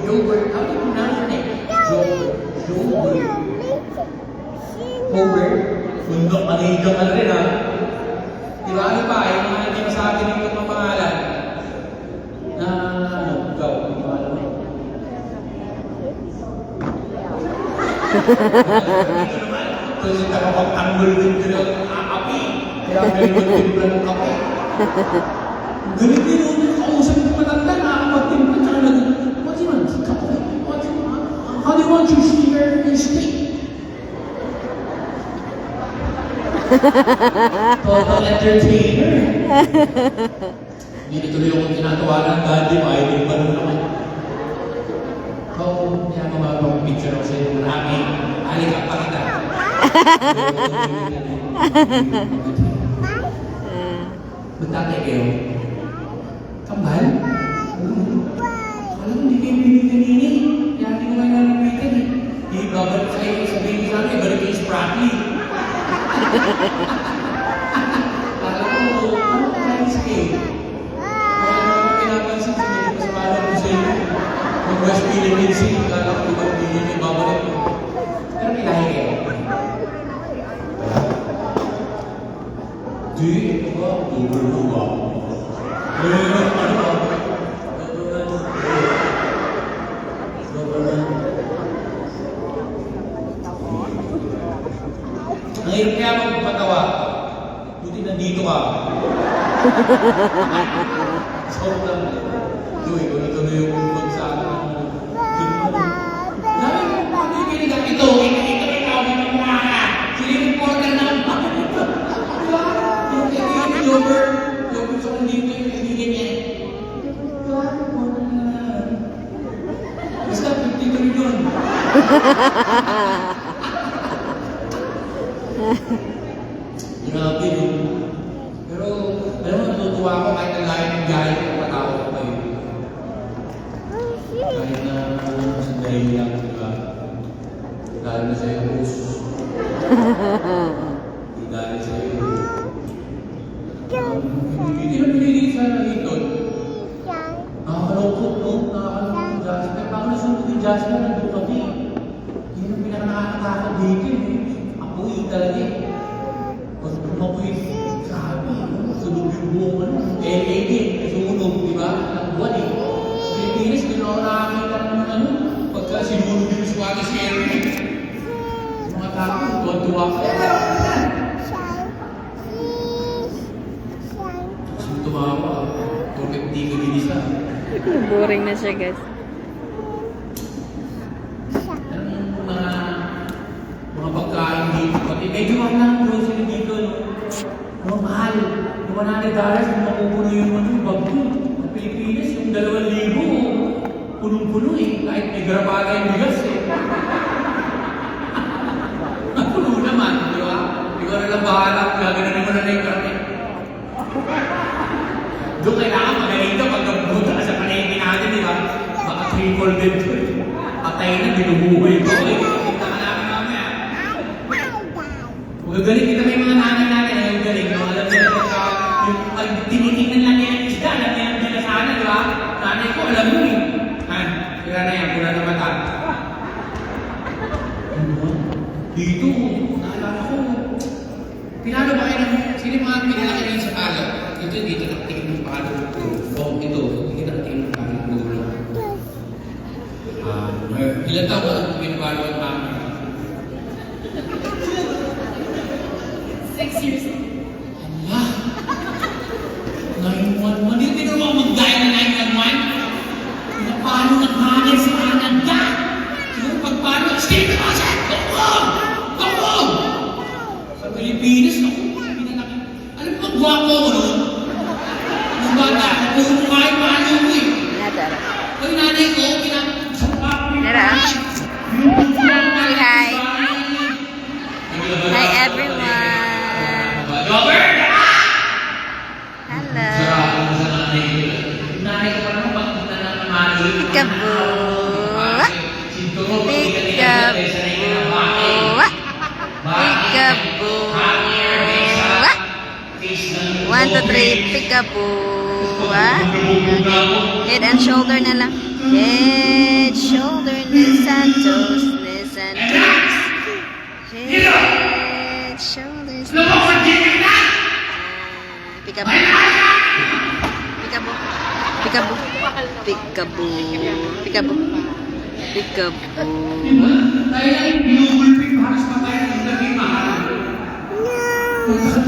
Yogurt. How do you pronounce your name? Yogurt. Yogurt. Fundok Canadian ka rin ha. Di ba? Ano pa? Yung mga hindi masabi ng mga pangalan. Na ano? Ikaw. Yung pangalan mo. Kasi nakapag-anggol din ka ng api. Kaya ganun din ka ng kape. Ganun din yung kausap ng matanda, nakakapag-timpla ka na what do you want? Kape? How do you want your speaker and speak? Total entertainer. Hindi na tuloy akong tinatawa ng daddy mo, idol pa rin naman. Oo, kaya mamabang picture ako sa'yo. Marami. Halika, pakita. Magtatay kayo? Kambal? Kala ko hindi kayo pinili-pinili. Kaya hindi ko kayo nalapitan eh. Hindi babalik sa'yo, sabihin ko sa akin, balik kayo sa Spratley. Kala ko, ano price kayo? Kaya naman pinapansin sa mga kasamalan ko sa inyo. Yung West Philippine Sea, kala ko iba hindi niyo babalik. Pero kailangan kayo. Di, ba? Tuber ba? Ano ba? Ang hirap kaya magpapatawa. Buti nandito ka. Sorry lang. Joey, kung natuloy yung umbag sa akin. Dami kong pakikinig ang ito. Ikaw ng mga. Sili reporter ng mga. Yung kaibigan ni Jover. Jover sa kong dito yung kaibigan niya. Basta 53 yun. Grabe yun. Pero, alam mo, natutuwa ako kahit ang lahat ng gaya ng patawa ko kayo. Kahit na sandali lang, di ba? Dahil na sa'yo, host. Dahil sa'yo. Hindi na pinili sa Hilton. Nakakalungkot, no? Nakakalungkot yung Jasper. Parang nasunod yung Jasper, nandun kami. Yun ang pinaka-nakakatakot dito eh. Apoy talaga eh. Pag umapoy, sabi, sunog yung buong ano. LED, sunog, di ba? Ang buwan eh. Pilipinas, di na ako nakakita ng ano. Pagka sinunog yung swati si Eric. Mga tao, tuwa-tuwa ka. Tumawa, bakit di ka ginisa? Boring na siya, guys. Anong mga pagkain dito? Pati medyo mahal na ang grocery dito, no? Mga mahal. Yung $100, kung mapupuno yung bag ko. Sa Pilipinas, yung 2,000, punong-puno eh. Kahit may garapata yung bigas eh. Ang puno naman, di ba? Ikaw na lang bahala kung gagawin naman na yung karne. Doon kailangan magaling ka pag nagbuta ka sa palengke natin, di ba? Baka triple din to eh. Patay na, binubuhay ko. Okay, kita ka namin mamaya. Magagaling kita may mga nanay natin, ay magaling. Alam nila pagka, yung pag tinitingnan lang nila yung isda, alam nila nila sana, di ba? Nanay ko, alam mo eh. Ha? Kira na yan, pula na mata. Ano ba? Dito, naalala ko. Pinalo ba kayo ng, sino mga pinalaki rin sa palo? Dito nakatingin ng palo. Oh, ito, hindi nakatingin ng palo. Ilan taon ka pinapalo ang mami? 6 years old. Ala. 911. Hindi mo ako mag-dial na 911. Paano nag-manager si Ananda? Siguro pagpano, stay ka kasi! Go home! Go home! Sa Pilipinas, ako, pinanaki. Alam mo, magwapo ko noon? Nung bata, ako puro mukha yung mahalo mo eh. Nadara. Ay, nanay ko, pinapasama ko yung Nara. mahal. Say hi. Hi everyone. Robert! Hello. Sarap ako sa nanay ko. Nanay ko pa naman, pagpunta na ng mahalo. Peekaboo. Peekaboo. Peekaboo. 1, 2, 3, peekaboo. Head and shoulder na lang. Head, shoulder, knees and toes. Knees and toes. Head, shoulders, knees and toes. Peekaboo. Peekaboo. Peekaboo. Peekaboo. Peekaboo. Peekaboo. Tayo lang yung binubulping halos patay ng lagi mahal. Tapos sa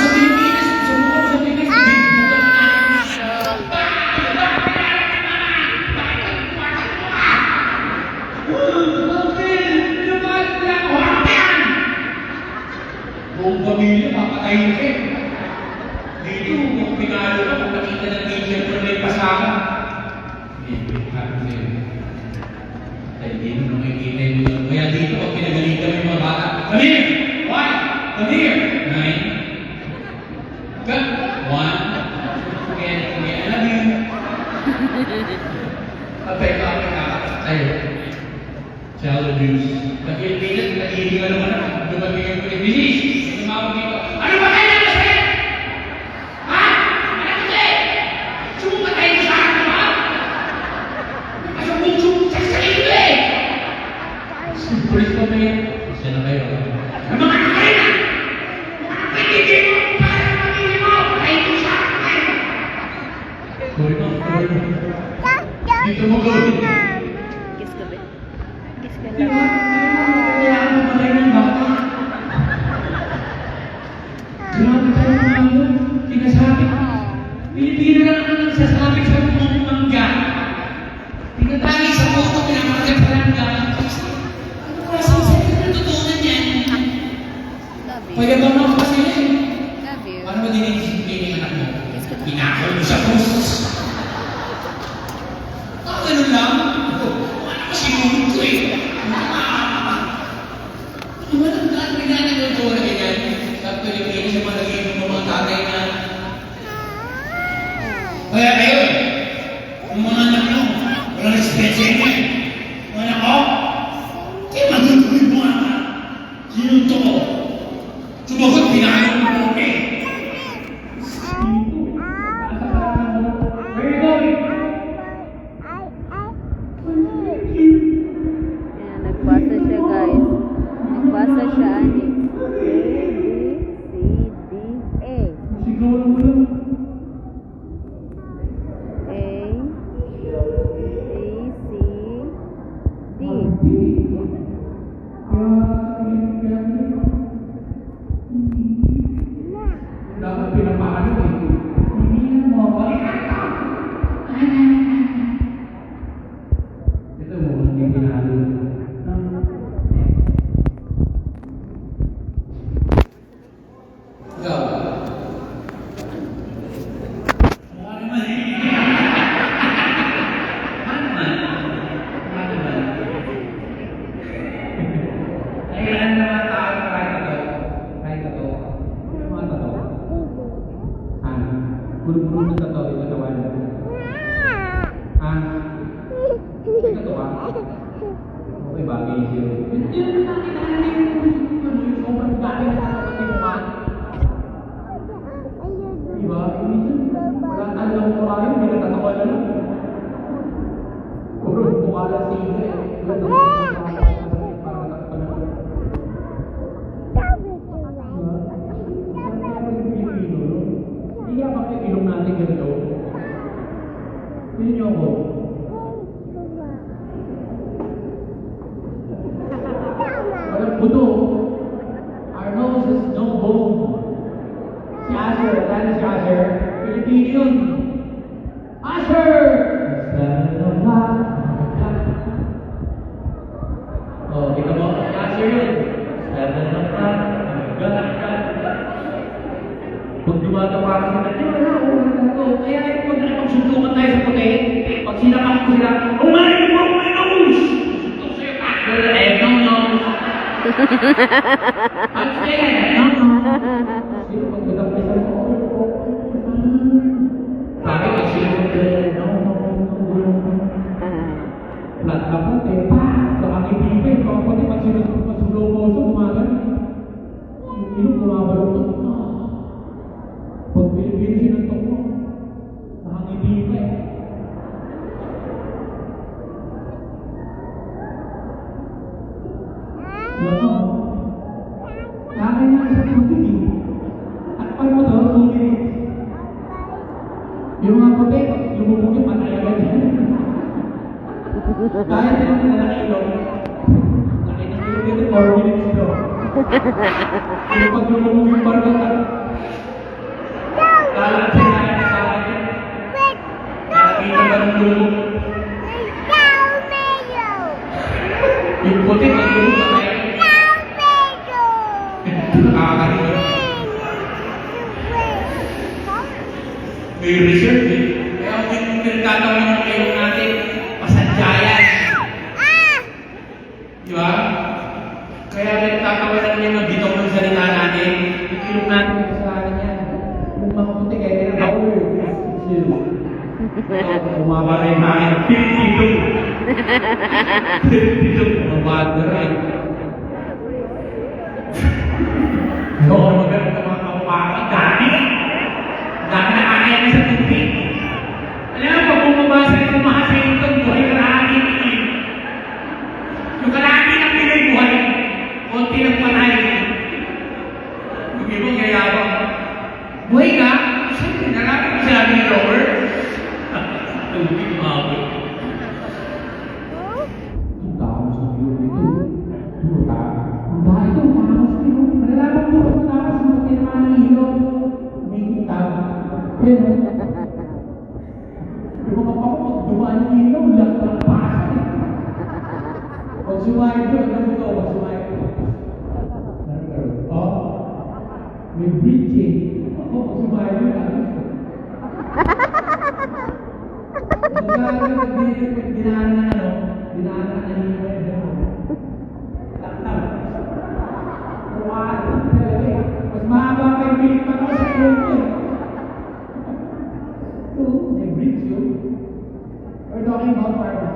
Pilipinas, subukan sa Pilipinas, binubukan na buong pamilya, papatayin ka eh. Dito, kung pinalo ka, kung nakita ng media ko na may pasaka. Hindi, happy na yun. Ay, hindi mo nakikita yung kaya dito, pag pinagalitan mo yung mga bata, come here! One! Come here! 9. Come! 1. Again, again. I love you. Patay ka, ay, child abuse. Sa Pilipinas, nagiging ano mo na, dumating yung Pilipinis. Tumawag dito, ano ba kayo na sa'yo? Ha? Ano kasi? Sumatay mo sa akin, ha? Asa mo sumatay sa iyo eh? Siyempre ko na yun. Isa na kayo. Ang mga anak kayo na! Pagiging mo! Para pagiging mo! Patay mo sa akin! Sorry mo, sorry mo. Dito mo gawin. Kiss ka ba? Kiss ka Di ba? lang. Kaya ako patay ng bata. Grabe tayo ng ano, sinasabi. Pilipino lang ang nagsasabi sa mga mangga. Tinatali sa puto, pinamagat sa langga. Ano kasi sa natutunan yan? Love you. Pwede ba mga kasi yan? Love you. Paano ba dinidisiplin yung anak mo? Pinakal mo sa pusos. Ganun lang. Ano kasi nunod ko eh. Walang ganang ko na ganyan. Sa Pilipinas, yung mga naging mga tatay na. Kaya kayo eh. Yung mga anak nyo, walang respeto yan eh. Mga anak ko, kaya magiging mo anak. Sinunto ko. Sumagot, pinakain mo ko eh. Where you going? Ayan, nagbasa siya guys. Nagbasa siya ni A, B, C, D, A. Sigaw mo lang. A, B, C, D. Dapat pinapakalo eh. Hindi na mo. Ito mo, hindi pinalo. Ikaw. Ano naman eh? Ano naman? Ano naman? Ay, ilan naman tao kahit ito? Kahit ito? Ano mga ito? Ano? Puro-puro na ito yung katawan. Ano? May katawan? Okay, bagay siya. Hindi naman nakita na yung sobrang galing sa kapatid mo man. Diba? Wala alam mo kayo, hindi natatawa na lang. Puro mukha lang siya eh. Wala na para natatawa na lang. Iyak ako yung ilong natin ganito. Hindi niyo ako. yun. Asher! Oh, kita mo, Asher yun. Pag dumatawa ka sa kanya, wala ako. Kaya pag nakipagsuntukan tayo sa puti, pag sinapak ko sila, umari mo my nose! Ito sa'yo, no, no. Ang sa'yo, no, no. Sino pag nagkapisan ko, bakit ang sino ko, no, no, no. Flat na puti, pa! Sa aking ibig, pati pag sinulong mo sa umagan, sino bumabalong ito? Pag pinipili sinuntok mo, nakangiti ka eh. Ano? Kakain na sa puti eh. At pag mo daw, 2 minutes. Yung mga puti, lumubog yung patay agad yan. Kaya din ang nalakilong. Nakita ko yung 4 minutes daw. Yung pag lumubog yung bargot at kala sa kaya na sa akin. Nakakita ka ng lumubog. Yung puti, pag lumubog na tayo. Nakakalimutan. May reserve eh. Kaya kung pinagtatawa ng kayo natin, pasadyayan. Di ba? Kaya pinagtatawa na niya magbitaw ng salita natin. Ikilong natin yung kasalanan yan. Kung makapunti kayo, kaya ako yun. Umaba na yung akin. 52. 52. Umabad na rin. Oo, maganda ng mga kawakan. Dami! Dami na kaya sa tubig. Alam mo, kung mabasa ito mga sa ito, buhay kalahati Pinoy. Yung kalahati ng Pinoy buhay, konti ng panay. Yung ibang yayabang. Buhay ka? Siyempre, nalapit ko sila ni Robert. Tubig umabot. Ang taos ng iyong ito. Ang taos. Ang taos ito, taos ito. Malalaman mo kung taos mo tinamaan ng iyong. Umikita. Pero, yung mga kapag dumaan ng ilaw, lang lang pasan. Pag sumayin ko, alam mo ito, pag sumayin ko. Oh, may bridge eh. Ako, pag sumayin ko, alam ko. Dinaanan ng dinaanan ng ilaw. Tak-tak. Mas mahaba pa yung bilik pa ko sa ilaw ko. They bring you. We're talking about our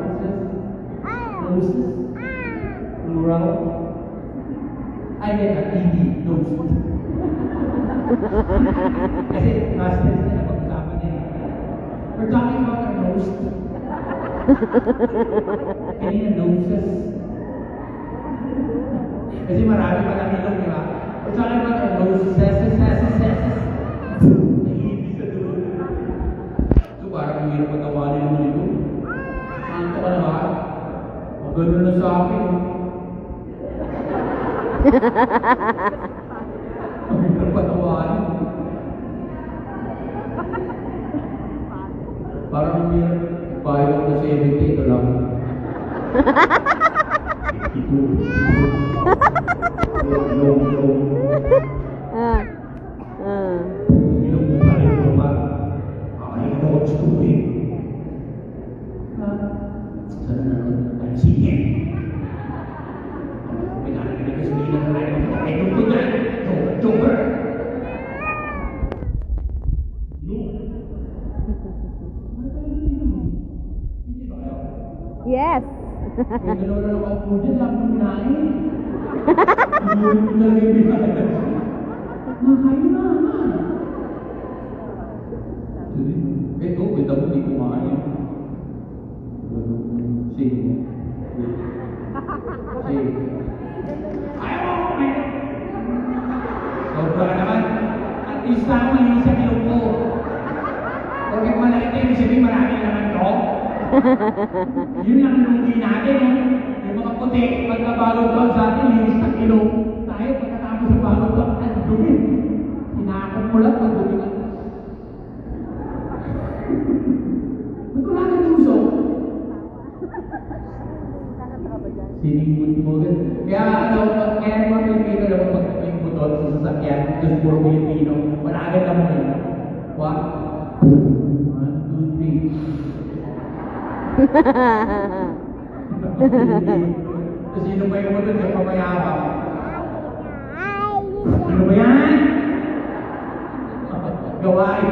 noses, plural. I get a ED, nose. Kasi past tense na napag-usapan niya. We're talking about our nose. Kanina noses. Kasi marami palang ilong, di ba? We're talking about our noses. Parang hindi na pagkawanin mo nito. Saan ka na ba? Magano na sa akin. Ang hindi na pagkawanin. Parang hindi na bayang na 70, ito lang. Ito. Long. Ilong mo pa rin mo ba? I know it's stupid. Sana naman sige. Pinakita ko sa bilang na rin. Ay, lungkot na. Joker. Yes. May dalawa na ako po dyan. Lang nung nain. Hindi mo na rin binayan. Makain na. Ito, kita mo, di kumain. Sige. Ayaw mo, kumain. Sobra ka naman. At isa mo, hindi sa ilong ko. Bakit malaki ibig sabihin marami naman to? Yun lang nunggi natin, no? Yung mga puti, pagkabalog daw sa atin, linis ng ilong. Tayo, pagkatapos sa balog daw, ang dumi. Sinakot mo lang, pag dumi ka. Ba't wala ka tusok? Siningmut mo. Kaya mga Pilipino naman pag may motor sa sasakyan, kasi puro Pilipino, wala agad naman yun. What? 1, 2, 3. Kasi sino ba yung motor yung pamayabang? Ano ba yan? Gawain.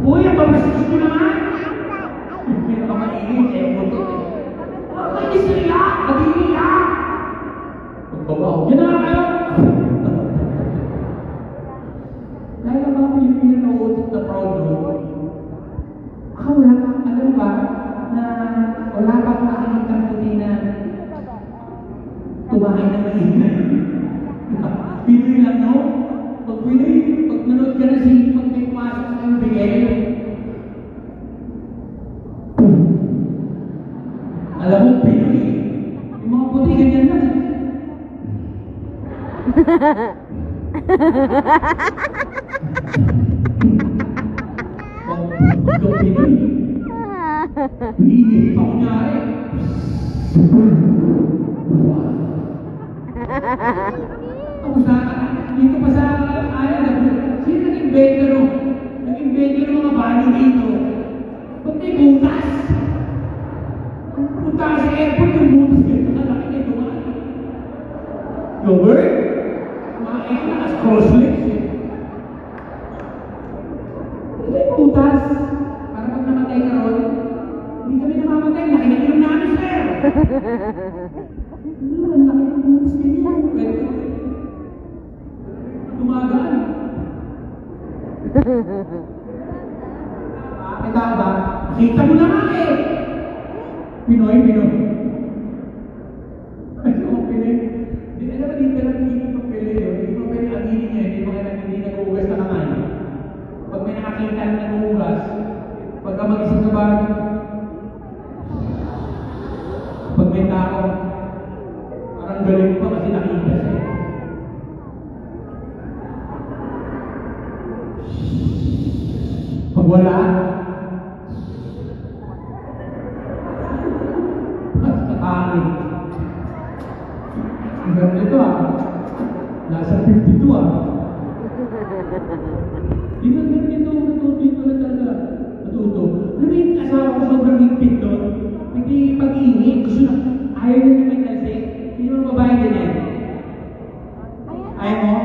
Uy, ang pamasis ko naman! Hindi na ka mainit, eh, motor. Hindi sila! Kabili ka! Magbabaw. Yan na nga kayo! Dahil ang mga Pilipino na utot na proud doon, wala ka, alam ba, na wala pa akong nakikita puti na tumahay na mainit. Pinoy lang, no? Pag Pinoy, pag nanood ka na pag may pumasok sa yung bigay, alam mo, Pinoy, yung mga puti ganyan lang. Pag Pinoy, hindi pa kunyari. Dito pa sa island, sino nag-invento no? Nag-invento ng mga banyo dito. Ba't may butas? Punta ka sa airport yung butas dito. Nakalaki na dumaan. Lover? Mga nakas crosslegs eh. May butas. Para pag namatay ka ron, hindi kami namamatay. Laki na ilong namin, sir! Ang laki ng butas ninyo. Tumagaan. Kita ba? Kita mo naman eh! Pinoy. Ano Pinoy? Di alam ba dito lang dito pag Pinoy yun? Hindi mo pwede aminin niya. Hindi nag-uugas na kamay. Pag may nakakita na nag-uugas, pagka mag-isang ka ba, pag may tao, parang galing pa kasi nakita siya. Pag wala, mas katangin. Ang ganda ito nasa 52 Di ba ganito, natuto na talaga. Natuto. Alam mo yung asawa ko sobrang higpit doon. Nagpag-iinit. Gusto na, ayaw na naman kasi. Hindi naman babae ganyan. Ayaw mo?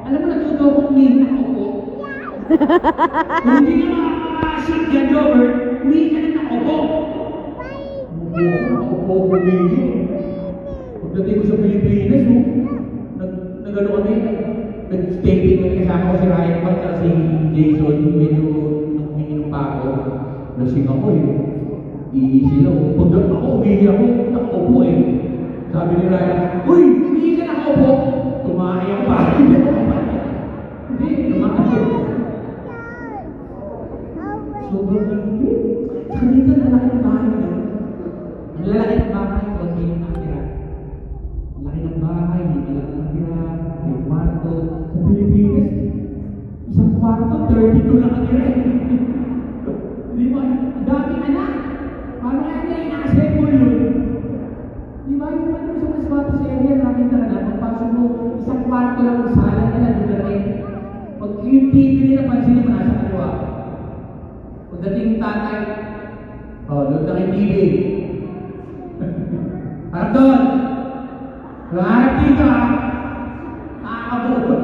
Alam mo, natuto akong hindi nakaupo. Kung hindi na makakasit dyan, Robert, hindi ka na nakaupo. Nakaupo, humili. Pagdating ko sa Pilipinas, nag-ano kami, nag-taping kami kasama ko si Ryan Park at si Jason, medyo umiinom pa ako. Lasing ako eh. Iisi lang. Pagdating ako, umihi ako, nakaupo eh. Sabi ni Ryan, uy, hindi ka nakaupo. Tumahay ako pa. Hindi, tumahay ako. Sobrang higpit. Saka dito ang lalaki ng bahay doon. Ang lalaki ng bahay, konti yung nakatira. Ang laki ng bahay, hindi lang nakatira. May kwarto. Sa Pilipinas, isang kwarto, 32 lang nakatira. Di ba? Daming anak. Paano kaya nila ina-assemble yun? Di ba? Yung ano sa mas kwarto sa area, nakita na, pagpasok mo, isang kwarto lang ang sala nila, doon na rin. Pag yung TV nila, pansin mo nasa kaliwa. Pagdating tatay, doon na kay TV. Harap doon! Harap dito Nakakabot.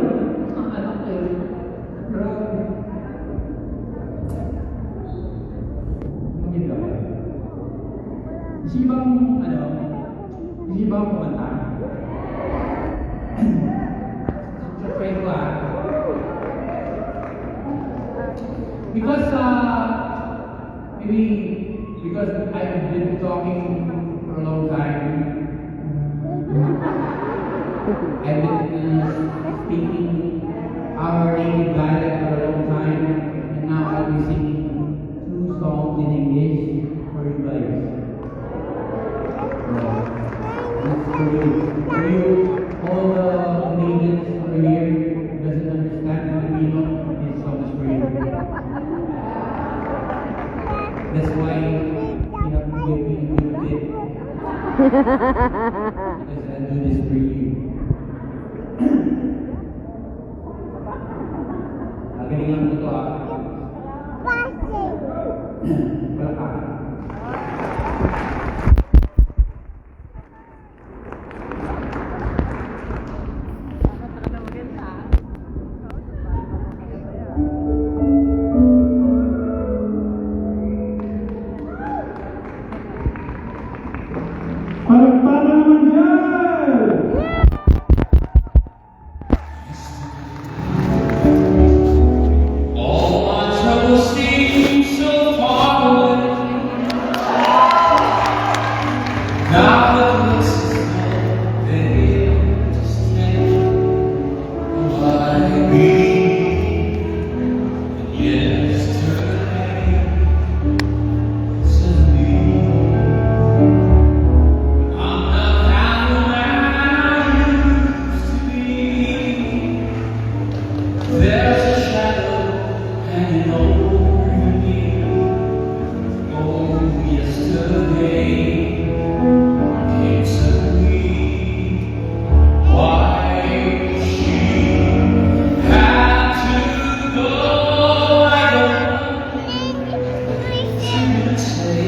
Ang anak ko yun. Grabe. Hindi ba? Isibang, isibang kumanta. Sa friend ko Because, maybe because I've been talking for a long time, I've been speaking our native dialect for a long time, and now I'll be singing 2 songs in English for you guys. That's for you. For you, all the Canadians over here who doesn't understand Filipino, this That's why you have to give me a good tip. Because I do this for you. Nagalingan mo to ah. Wala ka. Palagpakan naman dyan! All my troubles seem so far away. Now it looks as though they're here to stay. Why be yesterday? Suddenly, I'm not half the man I used to be. There's a shadow hanging over me. Oh, yesterday came suddenly. Why she had to go, I don't know to say.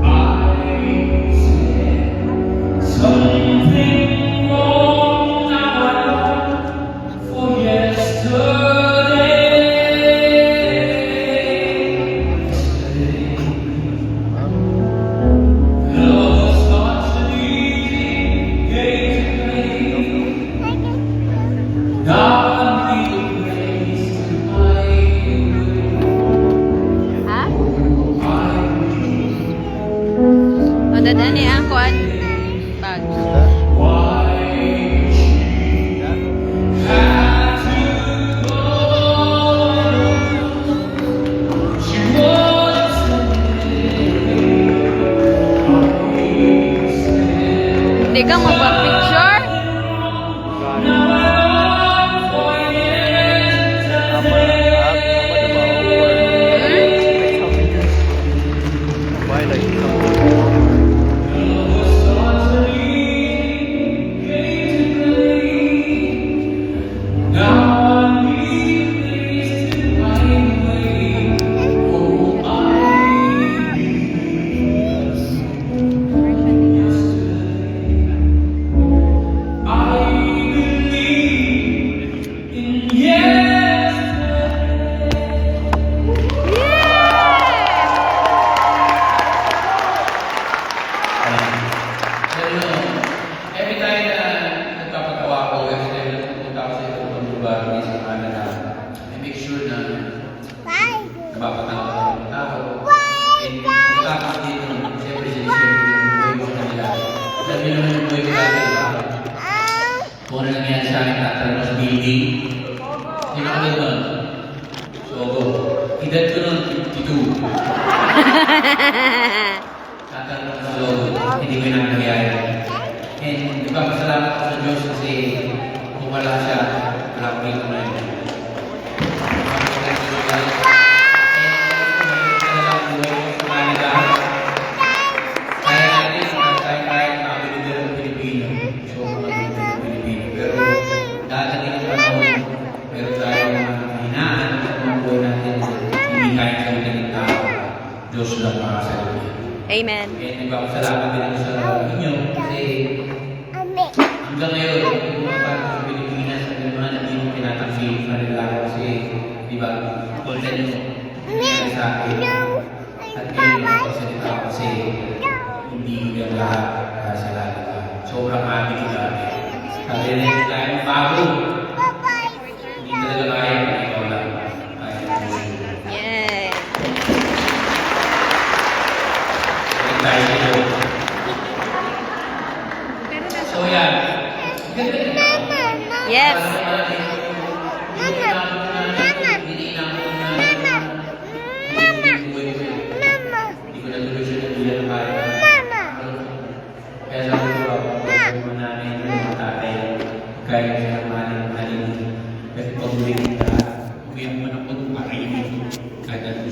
I said something wrong now for yesterday. Love starts an easy game to play. Now I need a place to hide away. Ha? I O, dadaan niya ang kuan. Bag. why she had to go. She was Hindi ka magpa-picture? now I long for yesterday. Love starts an easy game to play. Now I need a place to hide away. Oh, I need I believe in yesterday. Every time na nagpapatawa ko, every time na pupunta ako sa ibang lugar, sa Canada, I make sure na napapatawa ko ng tao. And pagkatapos dito, siyempre sinisiyempre yung buhay ko sa kanila. Alam niyo naman yung buhay ko dati, di ba? Kung ano nangyari sa akin, tatanong sa building. Sino ka doon? So, edad ko noon, 52. Tatanong sa loob, hindi ko yung nangyayari. And nagpapasalamat ako sa Diyos kasi kung wala siya, wala ko rito na yun. Nagpapasalamat ko sa Diyos. And kung mayroon ka na lang buhay ko sa Canada, kaya natin, tayo nakabilidero ng Pilipino. So, makabilidero ng Pilipino. Pero, dadating ang panahon, meron tayong mga kahinaan at mga buhay natin hindi kaya salita ng tao. Diyos lang makasalita. Amen. And nagpapasalamat din ako sa inyo kasi hanggang ngayon, yung mga bata sa Pilipinas at yung mga hindi mo tinatanggil na nila ako kasi, di ba, kulta nyo nangyari sa akin at kayo nagpasalita ako kasi hindi yung lahat salamat ka. Sobrang amin ko dati. Sabi na yung tayo ng bago. Hindi talaga kaya kung ikaw lang. Kaya Yay. tayo dito. So yan. Ganda rin ako. Yes. Hindi ko natuloy siya na bilang kaya. Kaya sabi ko ako, kung namin yung mga tatay, kaya siya naman ng halin. Kasi pag uwi kita, uwi mo na po ng pakainin. Kada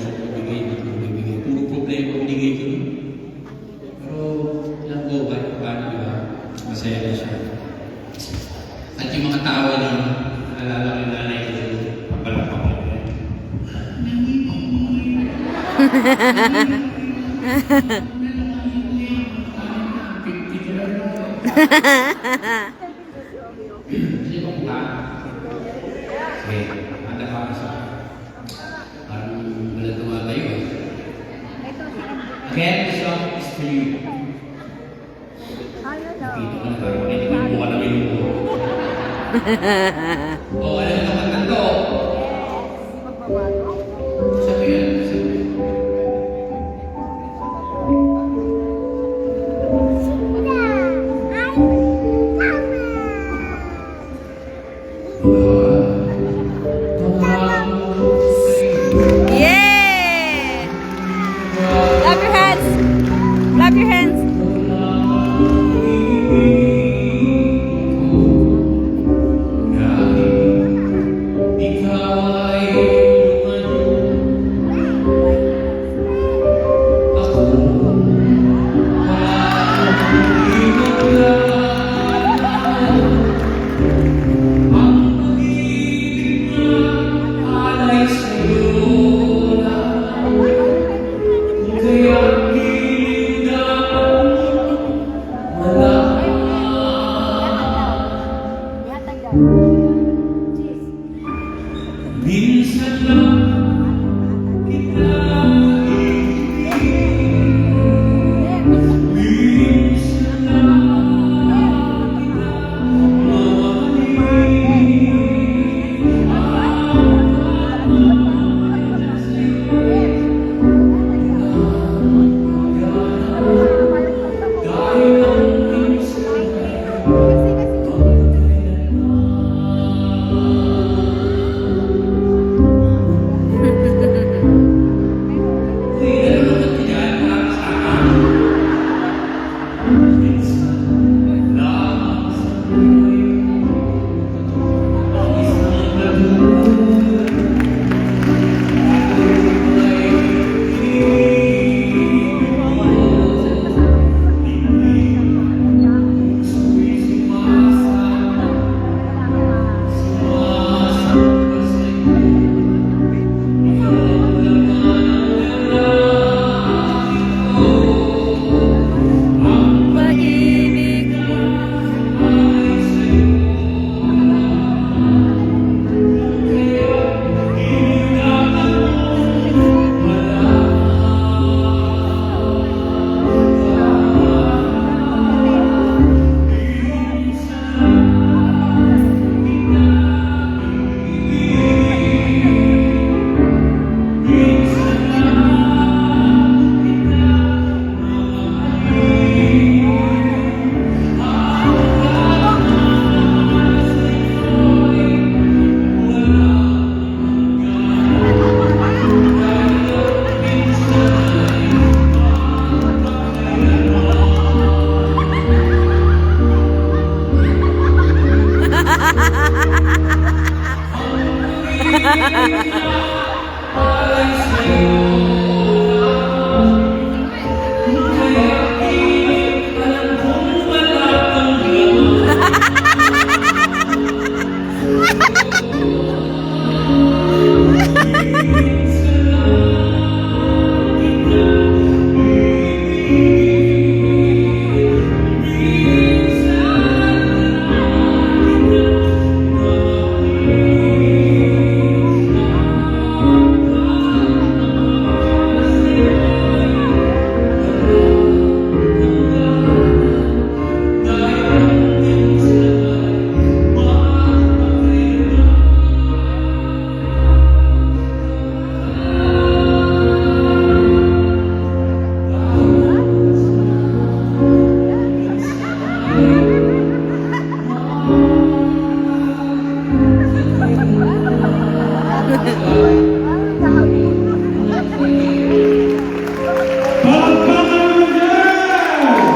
Ada pa sa parang walang tumatayo eh. Again, this song is for you. Dito ka na parang hindi ko buka na minuto. Oh, alam mo naman to. Sabi yan, sabi. Yeah! Clap your hands! Clap your hands! Minsan lang kita minsan lang kita dahil ang minsan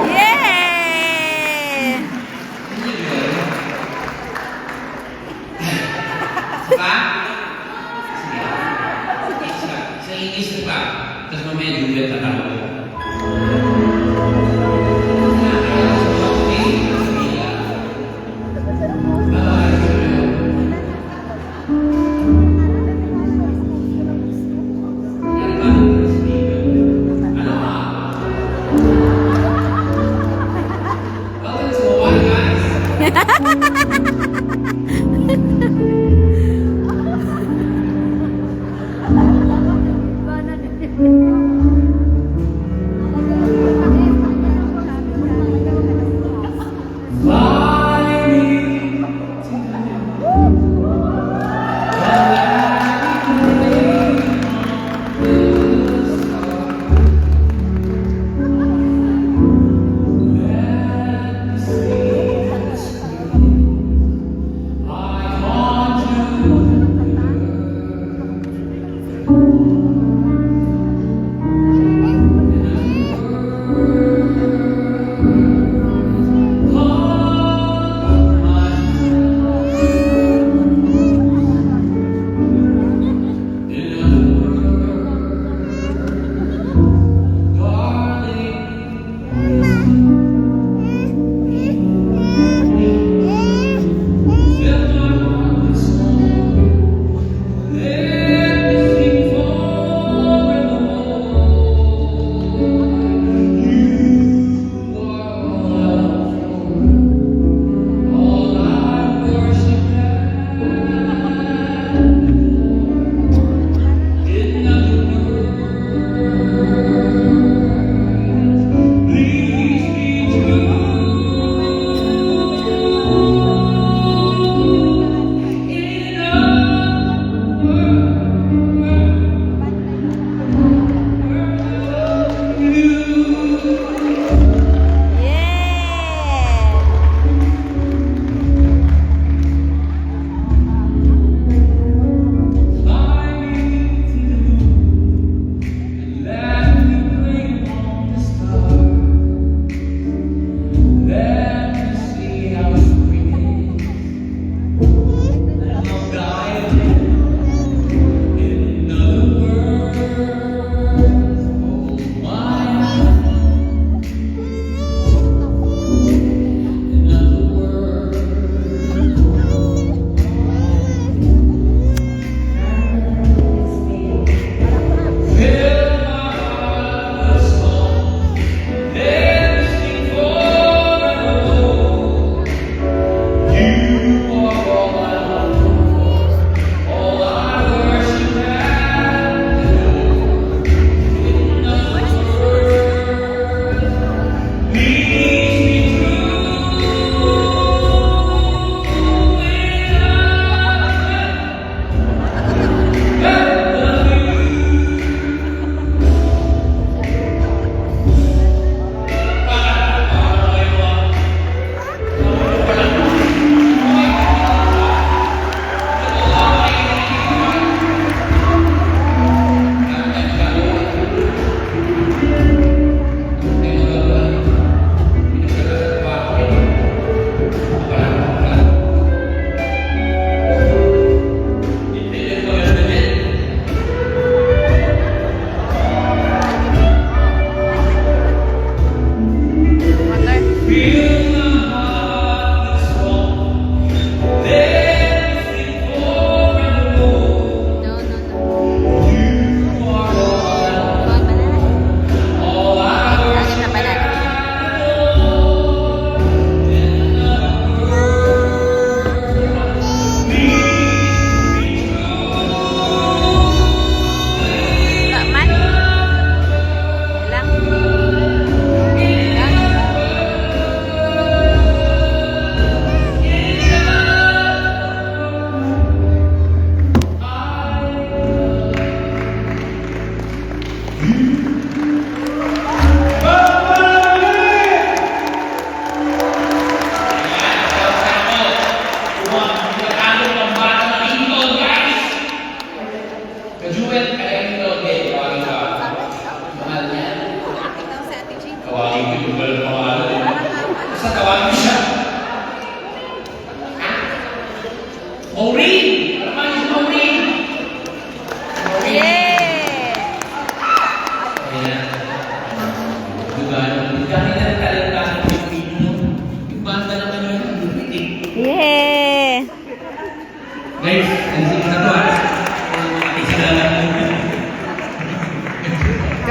Yeah! Saka? Sige. Sa English na ba? Tapos mamaya Juliet na tao. Ano ba?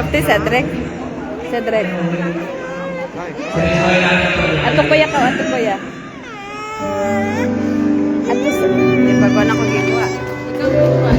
Ti Cedric. Cedric. Seryosoy natin ito. Ato kuya ka, ato kuya. Ato sa... Di ba ko na ko ginawa? Ikaw ginawa.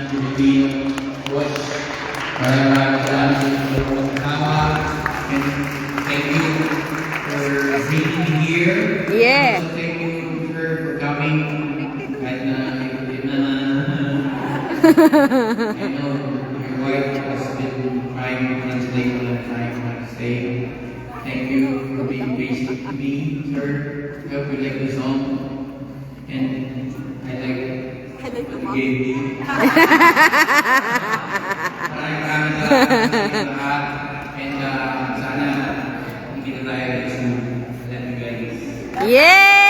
Pilipino Watch. Maraming salamat sa inyo po kasama. And thank you for being here. Yeah. Also thank you for coming. Kahit na I know your wife has been trying to translate all the time to stay. Thank you for being patient with me, sir. I hope you like the song. And I like the game. Maraming salamat sa inyo lahat. And sana hindi na tayo let me guys. Yeah!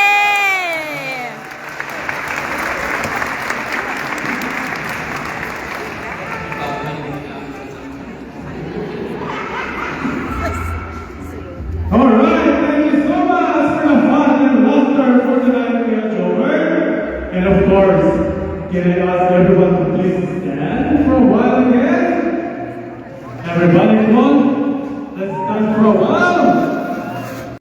Alright, thank you so much for the fun and laughter for tonight, we enjoyed. And of course, can I ask everyone to please stand for a while again? Everybody, come on. Let's stand for a while.